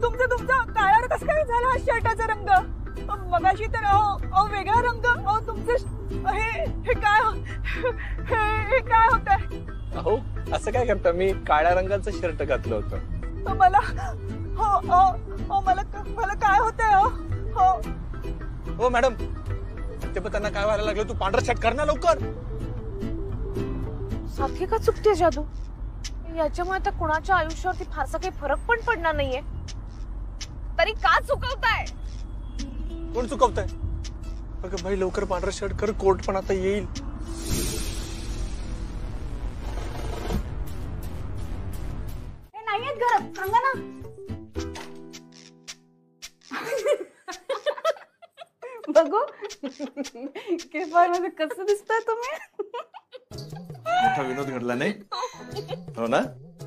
तुमचा काळा कसं काय झाला हा शर्टाचा रंग? मगाशी तर वेगळा रंग. तुमचं हे काय होतंय? अहो, असं काय करता? मी काळ्या रंगाचं शर्ट घातलं होतं. मला काय होतंय? हो मॅडम, ते पण त्यांना काय व्हायला लागलं? तू पांढरा शर्ट कर ना लवकर. सारखी का चुकते जादू? याच्यामुळे आता कुणाच्या आयुष्यावरती फारसा काही फरक पण पडणार नाहीये. तरी का चुकवताय? कोण चुकवताय? अगं भाई, लवकर पांढरा शर्ट कर, कोर्ट पण आता येईल. नाही आहेत घरात, सांगा ना. बघू केफारमध्ये कसं दिसतंय तुम्ही. मोठा विनोद घडला नाही हो ना?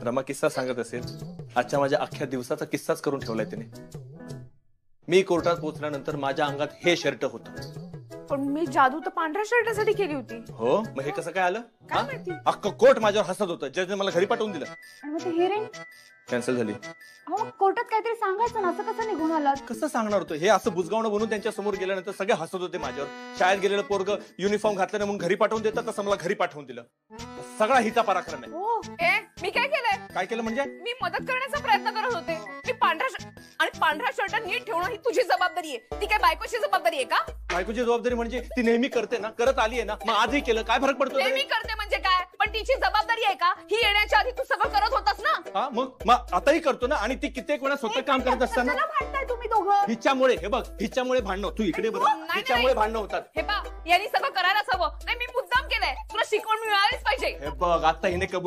रमा किस्सा सांगत असेल. आजच्या माझ्या अख्ख्या दिवसाचा किस्साच करून ठेवलाय तिने. मी कोर्टात पोहोचल्यानंतर माझ्या अंगात हे शर्ट होतं. पण मी जादू तर पांढऱ्या शर्टासाठी केली होती. हो, मग हे कसं काय आलं? काय माहिती? अख्खं कोर्ट माझ्यावर हसत होतं. जजने मला घरी पाठवून दिलं. आणि मग ते हिअरिंग कॅन्सल झाली. अहो कोर्टात काहीतरी सांगायचं ना, असं कसं निघून आलात? कसं सांगणार होतं? हे असं बुजगावणं म्हणून त्यांच्या समोर गेल्यानंतर सगळे हसत होते माझ्यावर. शाळेत गेलेलं पोरग युनिफॉर्म घातलं म्हणून घरी पाठवून देतात, तसं मला घरी पाठवून दिलं. सगळा हिचा पराक्रम आहे. हो, मी काय केलंय? काय केलं म्हणजे? मी मदत करण्याचा प्रयत्न करत होते. मी पांढरा शर्ट नीट ठेवणं ही तुझी जबाबदारी आहे. ती काय बायकोची जबाबदारी आहे का? बायकोची जबाबदारी म्हणजे ती नेहमी करते ना, करत आली आहे ना, मग आजही केलं. काय फरक पडतो? नेहमी करते म्हणजे काय? पण तिची जबाबदारी आहे का? ही येण्याच्या आधी तू सगळं करत होतास ना. हा, मग आताही करतो ना. आणि ती कित्येक वेळा स्वतः काम करत असताना भांडताय तुम्ही दोघं? हिच्यामुळे, हे बघ, हिच्यामुळे भांडणं. तू इकडे बघ, हिच्यामुळे भांडणं होतात. हे पा, यांनी सगळं करायलाच हवं. नाही, मी मुद्दाम केलंय. तुला शिकवण मिळालीच पाहिजे. हे बघ, आता हिने कबूल